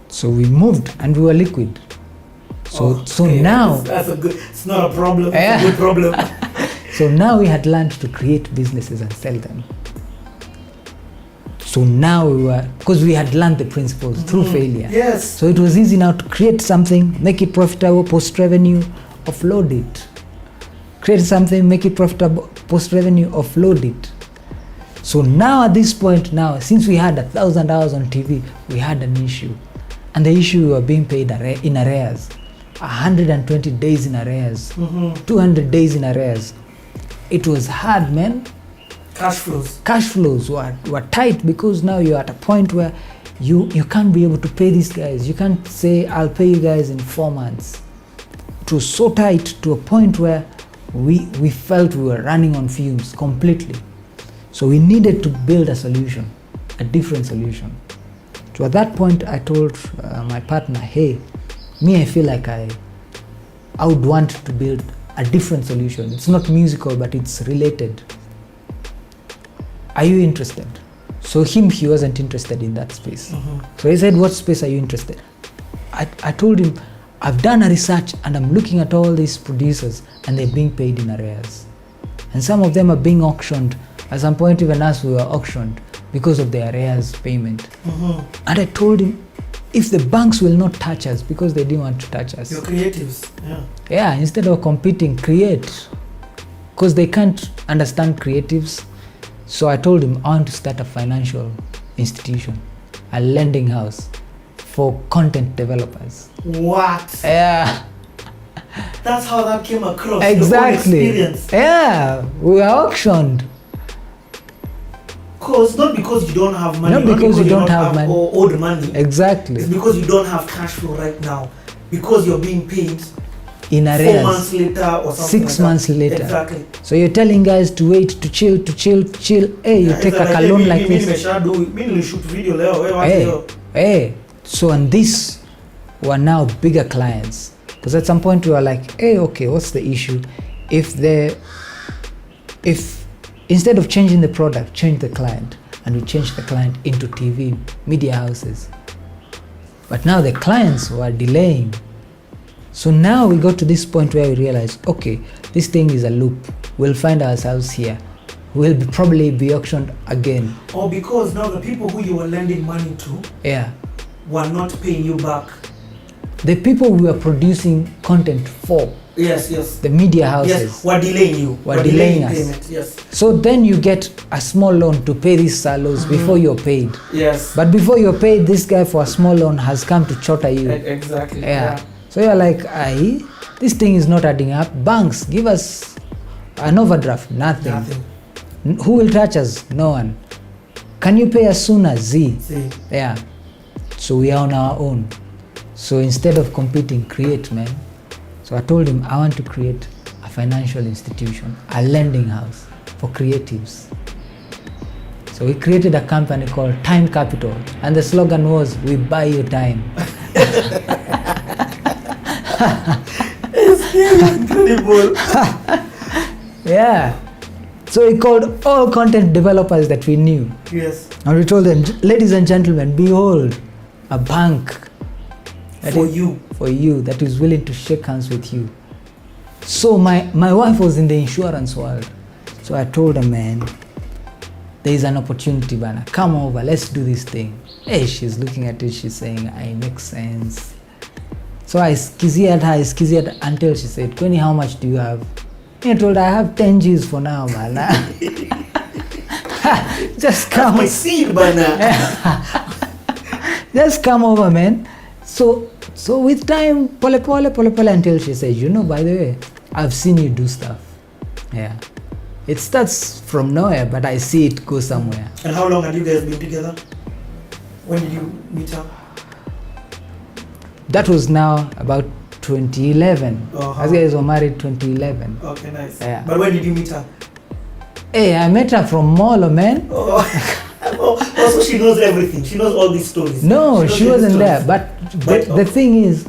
So we moved and we were liquid. So now that's a good. It's not a problem. Yeah. It's a good problem. So now we had learned to create businesses and sell them. So now because we had learned the principles through failure. Yes. So it was easy now to create something, make it profitable, post-revenue, offload it. Create something, make it profitable, post-revenue, offload it. So now at this point now, since we had 1,000 hours on TV, we had an issue. And the issue, we were being paid in arrears. 120 days in arrears, 200 days in arrears. It was hard, man. Cash flows. Cash flows were tight, because now you're at a point where you can't be able to pay these guys. You can't say, I'll pay you guys in 4 months. It was so tight to a point where we felt we were running on fumes completely. So we needed to build a solution, a different solution. So at that point, I told my partner, hey, I feel like I would want to build a different solution. It's not musical, but it's related. Are you interested? So he wasn't interested in that space. So he said, what space are you interested? I told him, I've done a research and I'm looking at all these producers and they're being paid in arrears. And some of them are being auctioned. At some point, even us, we were auctioned because of the arrears payment. And I told him, if the banks will not touch us, because they didn't want to touch us. Your creatives. Yeah, instead of competing, create. Because they can't understand creatives. So I told him, I want to start a financial institution, a lending house for content developers. What? Yeah. That's how that came across. Exactly. Your own experience. Yeah, we were auctioned. Not because you don't have money. Not because you don't have money. Or owed money. Exactly. It's because you don't have cash flow right now. Because you're being paid in arrears. 4 months later or something. 6 months later. Exactly. So you're telling guys to wait, to chill. Hey, you take a loan like this. Hey. So and these were now bigger clients. Because at some point we were like, hey, okay, what's the issue? If instead of changing the product, change the client. And we changed the client into TV, media houses. But now the clients were delaying. So now we got to this point where we realized, okay, this thing is a loop. We'll find ourselves here. We'll probably be auctioned again. Or because now the people who you were lending money to were not paying you back. The people we were producing content for. Yes. The media houses. Yes, were delaying you. Were delaying us. Payment, yes. So then you get a small loan to pay these salos before you're paid. Yes. But before you're paid, this guy for a small loan has come to chotter you. Exactly. Yeah. So you're like, this thing is not adding up. Banks, give us An overdraft, nothing. Nothing. Who will touch us? No one. Can you pay us sooner? Z. Yeah. So we are on our own. So instead of competing, create, man. So I told him I want to create a financial institution, a lending house for creatives. So we created a company called Time Capital, and the slogan was, we buy you time. It's incredible. Yeah. So we called all content developers that we knew. Yes. And we told them, ladies and gentlemen, behold, a bank For you that is willing to shake hands with you. So my wife was in the insurance world. So I told her, man, there is an opportunity, Bana. Come over, let's do this thing. Hey, she's looking at it, she's saying, it makes sense. So I skizzy her until she said, Kweni, how much do you have? I told her, I have 10 G's for now, man. Just come. That's my seed, Bana. Just come over, man. So with time, pole until she said, by the way, I've seen you do stuff. Yeah. It starts from nowhere, but I see it go somewhere. And how long had you guys been together? When did you meet up? That was now about 2011. Uh-huh. As guys were married 2011. Okay, nice. Yeah. But when did you meet her? Hey, I met her from Molo, man. Oh, so she knows everything. She knows all these stories. No, she wasn't there. But the thing is,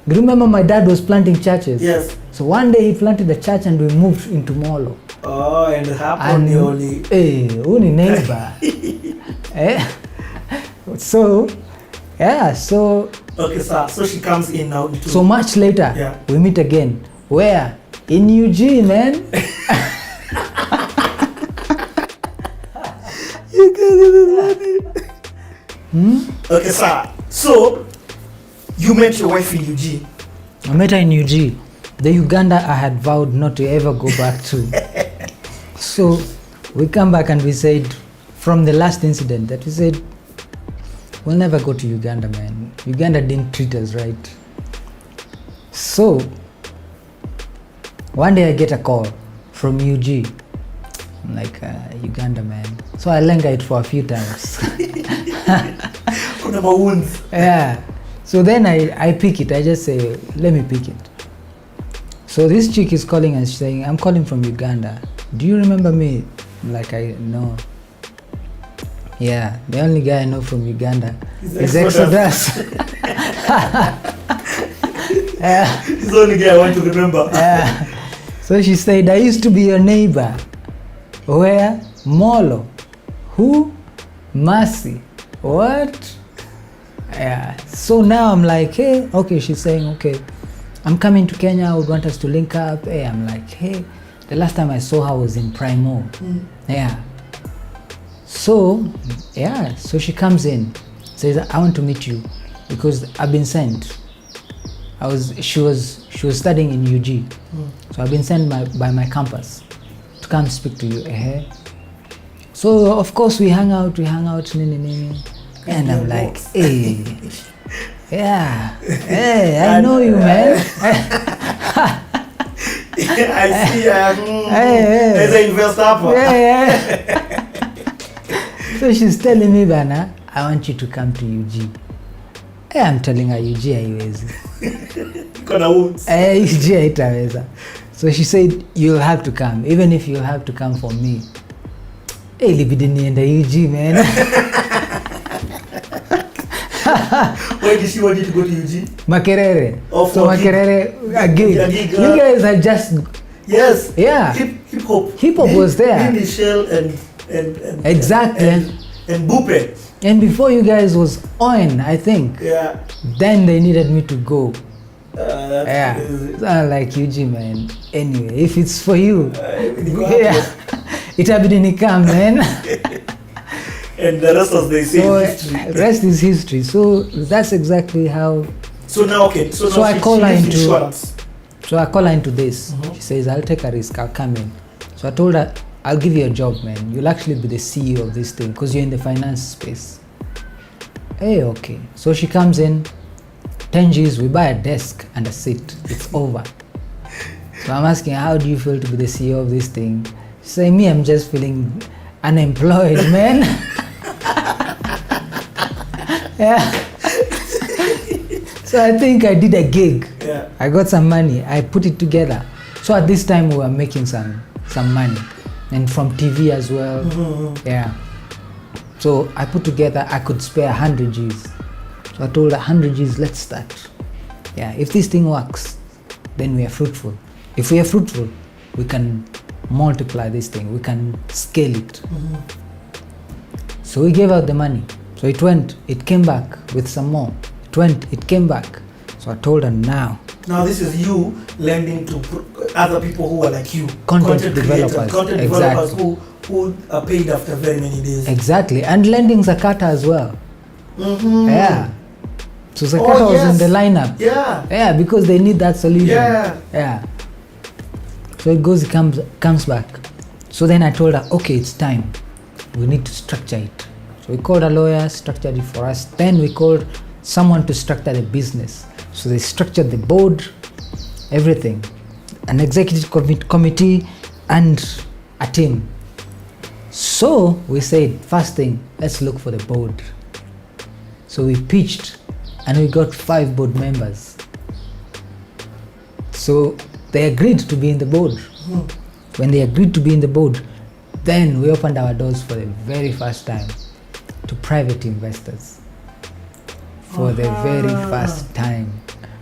remember my dad was planting churches? Yes. So one day he planted a church and we moved into Molo. Oh, and it happened only. Hey, only neighbor. Eh? So, yeah, so. Okay, sir. So she comes in now. So much later, yeah, we meet again. Where? In Eugene, man. You guys are funny. Okay, sir. So you met your wife in UG. I met her in UG. The Uganda I had vowed not to ever go back to. So we come back and we said, from the last incident, that we said, we'll never go to Uganda, man. Uganda didn't treat us right. So one day I get a call from UG. I'm like, Uganda, man. So I linger it for a few times. Yeah. So then I pick it. I just say, let me pick it. So this chick is calling and saying, I'm calling from Uganda. Do you remember me? I'm like, I know. Yeah, the only guy I know from Uganda is Exodus. Yeah. He's the only guy I want to remember. Yeah. So she said, I used to be your neighbor. Where? Molo. Who? Mercy. What? Yeah. So now I'm like, hey, okay, she's saying, okay, I'm coming to Kenya, I would want us to link up. Hey, I'm like, hey, the last time I saw her was in Primo. Yeah. So, yeah, so she comes in, says, I want to meet you because I've been sent. She was studying in UG. So I've been sent by my campus to come speak to you. So of course we hang out, and I'm like, hey, yeah, hey, I know you, man. I see, as an investor. Yeah. So she's telling me, Bana, I want you to come to UG. Hey, I'm telling her UG haiwezi. UG haitaweza. So she said, you'll have to come, even if you'll have to come for me. Hey, libidi nienda UG, man. Why did she want you to go to UG? Makerere. Oh, so Makerere, a gig. You guys are just... Yes. Yeah. Hip hop. Hip hop was there. Michelle and exactly. And Bupe. And before you guys was on, I think. Yeah. Then they needed me to go. Yeah. So I'm like, UG, man. Anyway, if it's for you, yeah, itabidi nikam, man. And the rest of the history. Rest is history. So that's exactly how. So now, okay. So now I call her into insurance. So I call her into this. She says, I'll take a risk. I'll come in. So I told her, I'll give you a job, man. You'll actually be the CEO of this thing because you're in the finance space. Hey, okay. So she comes in, 10 G's, we buy a desk and a seat. It's over. So I'm asking, how do you feel to be the CEO of this thing? She said, me, I'm just feeling unemployed, man. Yeah. So I think I did a gig. Yeah. I got some money. I put it together. So at this time we were making some money, and from TV as well. Yeah. So I put together, I could spare 100 G's. So I told her 100 G's, let's start. Yeah. If this thing works, then we are fruitful. If we are fruitful, we can multiply this thing. We can scale it. So we gave out the money. So it went. It came back with some more. It went. It came back. So I told her now. Now this is you lending to other people who are like you. Content developers. Creators, content developers who are paid after very many days. Exactly. And lending Zakata as well. Yeah. So Zakata was in the lineup. Yeah. Yeah, because they need that solution. Yeah. Yeah. So it goes, it comes back. So then I told her, okay, it's time. We need to structure it. So we called a lawyer, structured it for us. Then we called someone to structure the business. So they structured the board, everything, an executive committee and a team. So we said, first thing, let's look for the board. So we pitched and we got 5 board members. So they agreed to be in the board. When they agreed to be in the board, then we opened our doors for the very first time to private investors. For the very first time.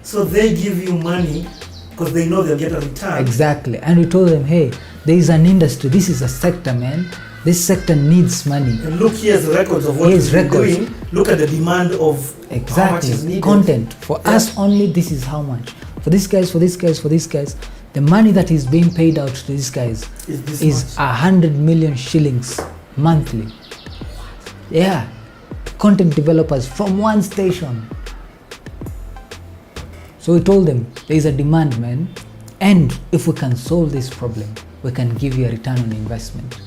So they give you money because they know they'll get a return. Exactly. And we told them, hey, there is an industry. This is a sector, man. This sector needs money. And look, here's records of what you're doing. Look at the demand of how much is needed. Content. For us only, this is how much. For these guys, for these guys, for these guys, the money that is being paid out to these guys is 100 million shillings monthly. Yeah. Content developers from one station. So we told them, there is a demand, man. And if we can solve this problem, we can give you a return on investment.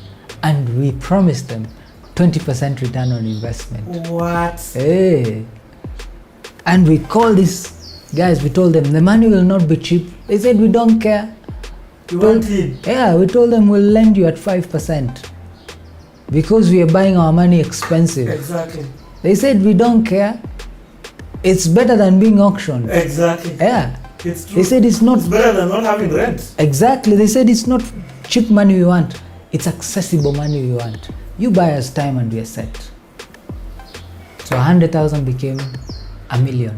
And we promised them 20% return on investment. What? Hey. And we called these guys, we told them the money will not be cheap. They said, we don't care. You wanted? Yeah, we told them we'll lend you at 5%. Because we are buying our money expensive. Exactly. They said, we don't care. It's better than being auctioned. Exactly. Yeah. It's true. They said it's not... It's better than not having rent. Exactly. They said it's not cheap money we want. It's accessible money we want. You buy us time and we are set. So 100,000 became a million.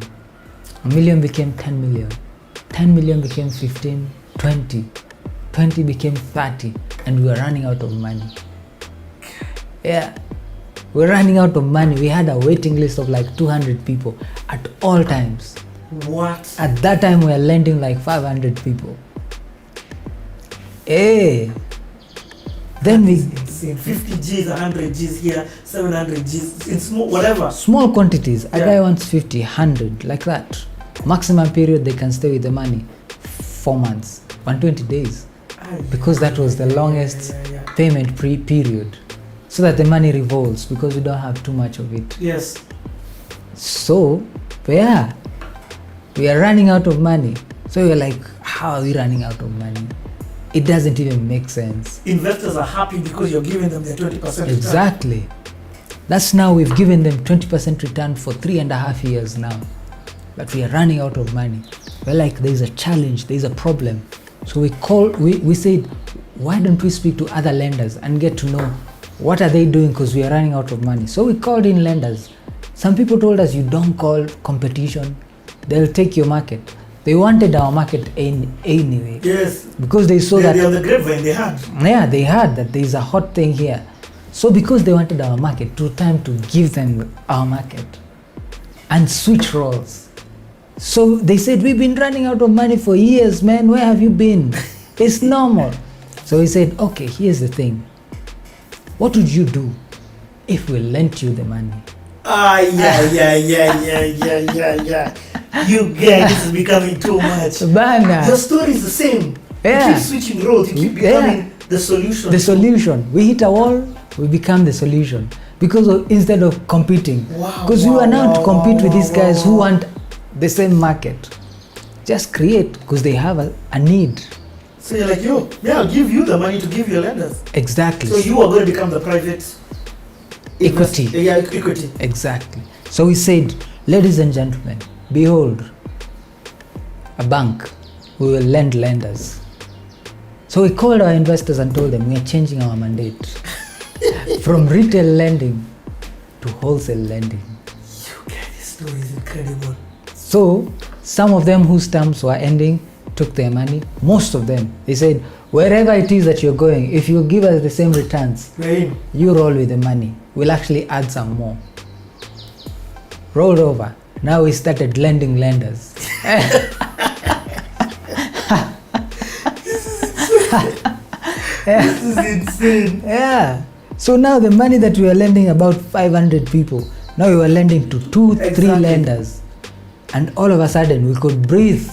A million became 10 million. 10 million became 15, 20. 20 became 30. And we were running out of money. Yeah. We're running out of money. We had a waiting list of like 200 people at all times. What? At that time, we were lending like 500 people. Hey. Then we... 50 G's, 100 G's here, 700 G's, in small, whatever. Small quantities. A guy wants 50, 100, like that. Maximum period they can stay with the money, 4 months, 120 days. Because that was the longest payment period. So that the money revolves because we don't have too much of it. Yes. So, yeah, we are running out of money. So we're like, how are we running out of money? It doesn't even make sense. Investors are happy because you're giving them their 20% return. Exactly. That's now we've given them 20% return for 3.5 years now. But we are running out of money. We're like, there's a challenge, there's a problem. So we said, why don't we speak to other lenders and get to know what are they doing because we are running out of money. So we called in lenders. Some people told us, you don't call competition, they'll take your market. They wanted our market anyway. Yes. Because they saw that... They're on the grapevine, they had. Yeah, they had that there is a hot thing here. So because they wanted our market, it was time to give them our market and switch roles. So they said, we've been running out of money for years, man. Where have you been? It's normal. So we said, okay, here's the thing. What would you do if we lent you the money? Yeah. You guys, this is becoming too much. Bana. The story is the same. Yeah. You keep switching roles, you keep becoming the solution. The solution. We hit a wall, we become the solution. Because instead of competing. Because we are now to compete with these guys who want the same market. Just create, because they have a need. So you're like, yo, yeah, I'll give you the money to give your lenders. Exactly. So you are going to become the private equity. Yeah, equity. Exactly. So we said, ladies and gentlemen, behold, a bank. We will lend lenders. So we called our investors and told them we are changing our mandate from retail lending to wholesale lending. You guys, this story is incredible. So some of them whose terms were ending took their money. Most of them, they said, wherever it is that you're going, if you give us the same returns, you roll with the money. We'll actually add some more. Rolled over. Now we started lending lenders. This is insane. Yeah. So now the money that we are lending about 500 people, now we were lending to 2-3 lenders. And all of a sudden we could breathe.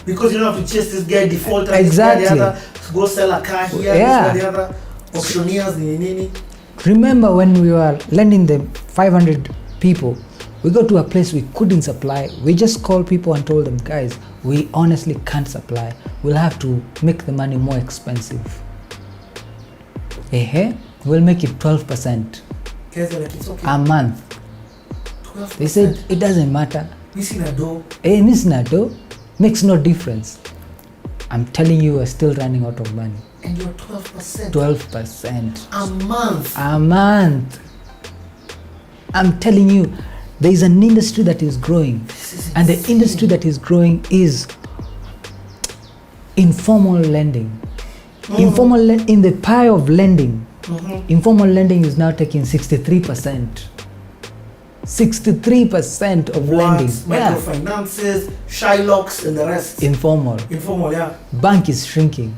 Because you don't have to chase this guy defaulter, Exactly. this guy the other, go sell a car here, Yeah. this guy the other, auctioneers, nini. Remember when we were lending them 500 people, we got to a place we couldn't supply. We just called people and told them, guys, we honestly can't supply. We'll have to make the money more expensive. We'll make it 12% Guys are like, it's okay. a month. 12%. They said, it doesn't matter. Missing a door. Missing a dough makes no difference. I'm telling you, we're still running out of money. And you're 12%. 12%. A month. A month. I'm telling you, there is an industry that is growing. And the industry that is growing is informal lending. Informal in the pie of lending, informal lending is now taking 63%. 63% of lending. Microfinances, Shylocks, and the rest. Informal. Informal, yeah. Bank is shrinking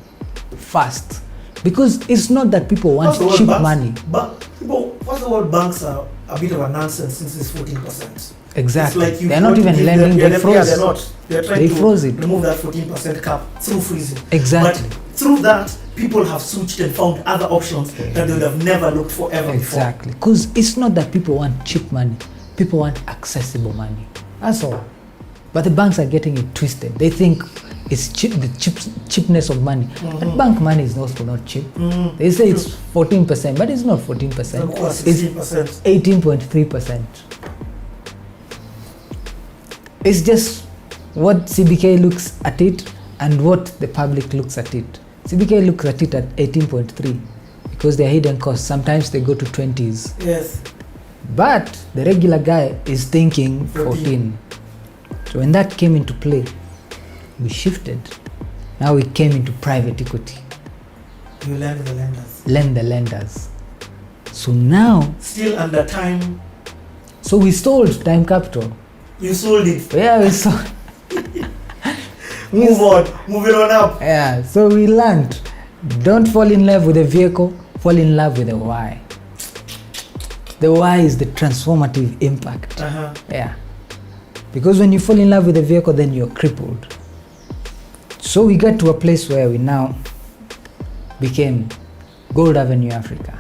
fast because it's not that people want cheap money. But people, first of all, banks are a bit of a nonsense since it's 14%. Exactly. It's like They're not even lending. They froze. Yeah, they're not. They're trying to froze it. remove that 14% cap through freezing. Exactly. But through that, people have switched and found other options that they would have never looked for ever before. Exactly. Because it's not that people want cheap money. People want accessible money. That's all. But the banks are getting it twisted. They think it's cheap, the cheapness of money. But bank money is also not cheap. They say it's 14%, but it's not 14%. It's 18.3%. It's just what CBK looks at it and what the public looks at it. CBK looks at it at 18.3 because their hidden costs, sometimes they go to 20s. Yes. But the regular guy is thinking 14. So when that came into play, we shifted. Now we came into private equity. You lend the lenders. Lend the lenders. So now... Still under time. So we sold Time Capital. You sold it. Yeah, we sold. Moving on up. Yeah, so we learned. Don't fall in love with a vehicle, fall in love with the why. The why is the transformative impact. Yeah. Because when you fall in love with a vehicle, then you're crippled. So we got to a place where we now became Gold Avenue Africa.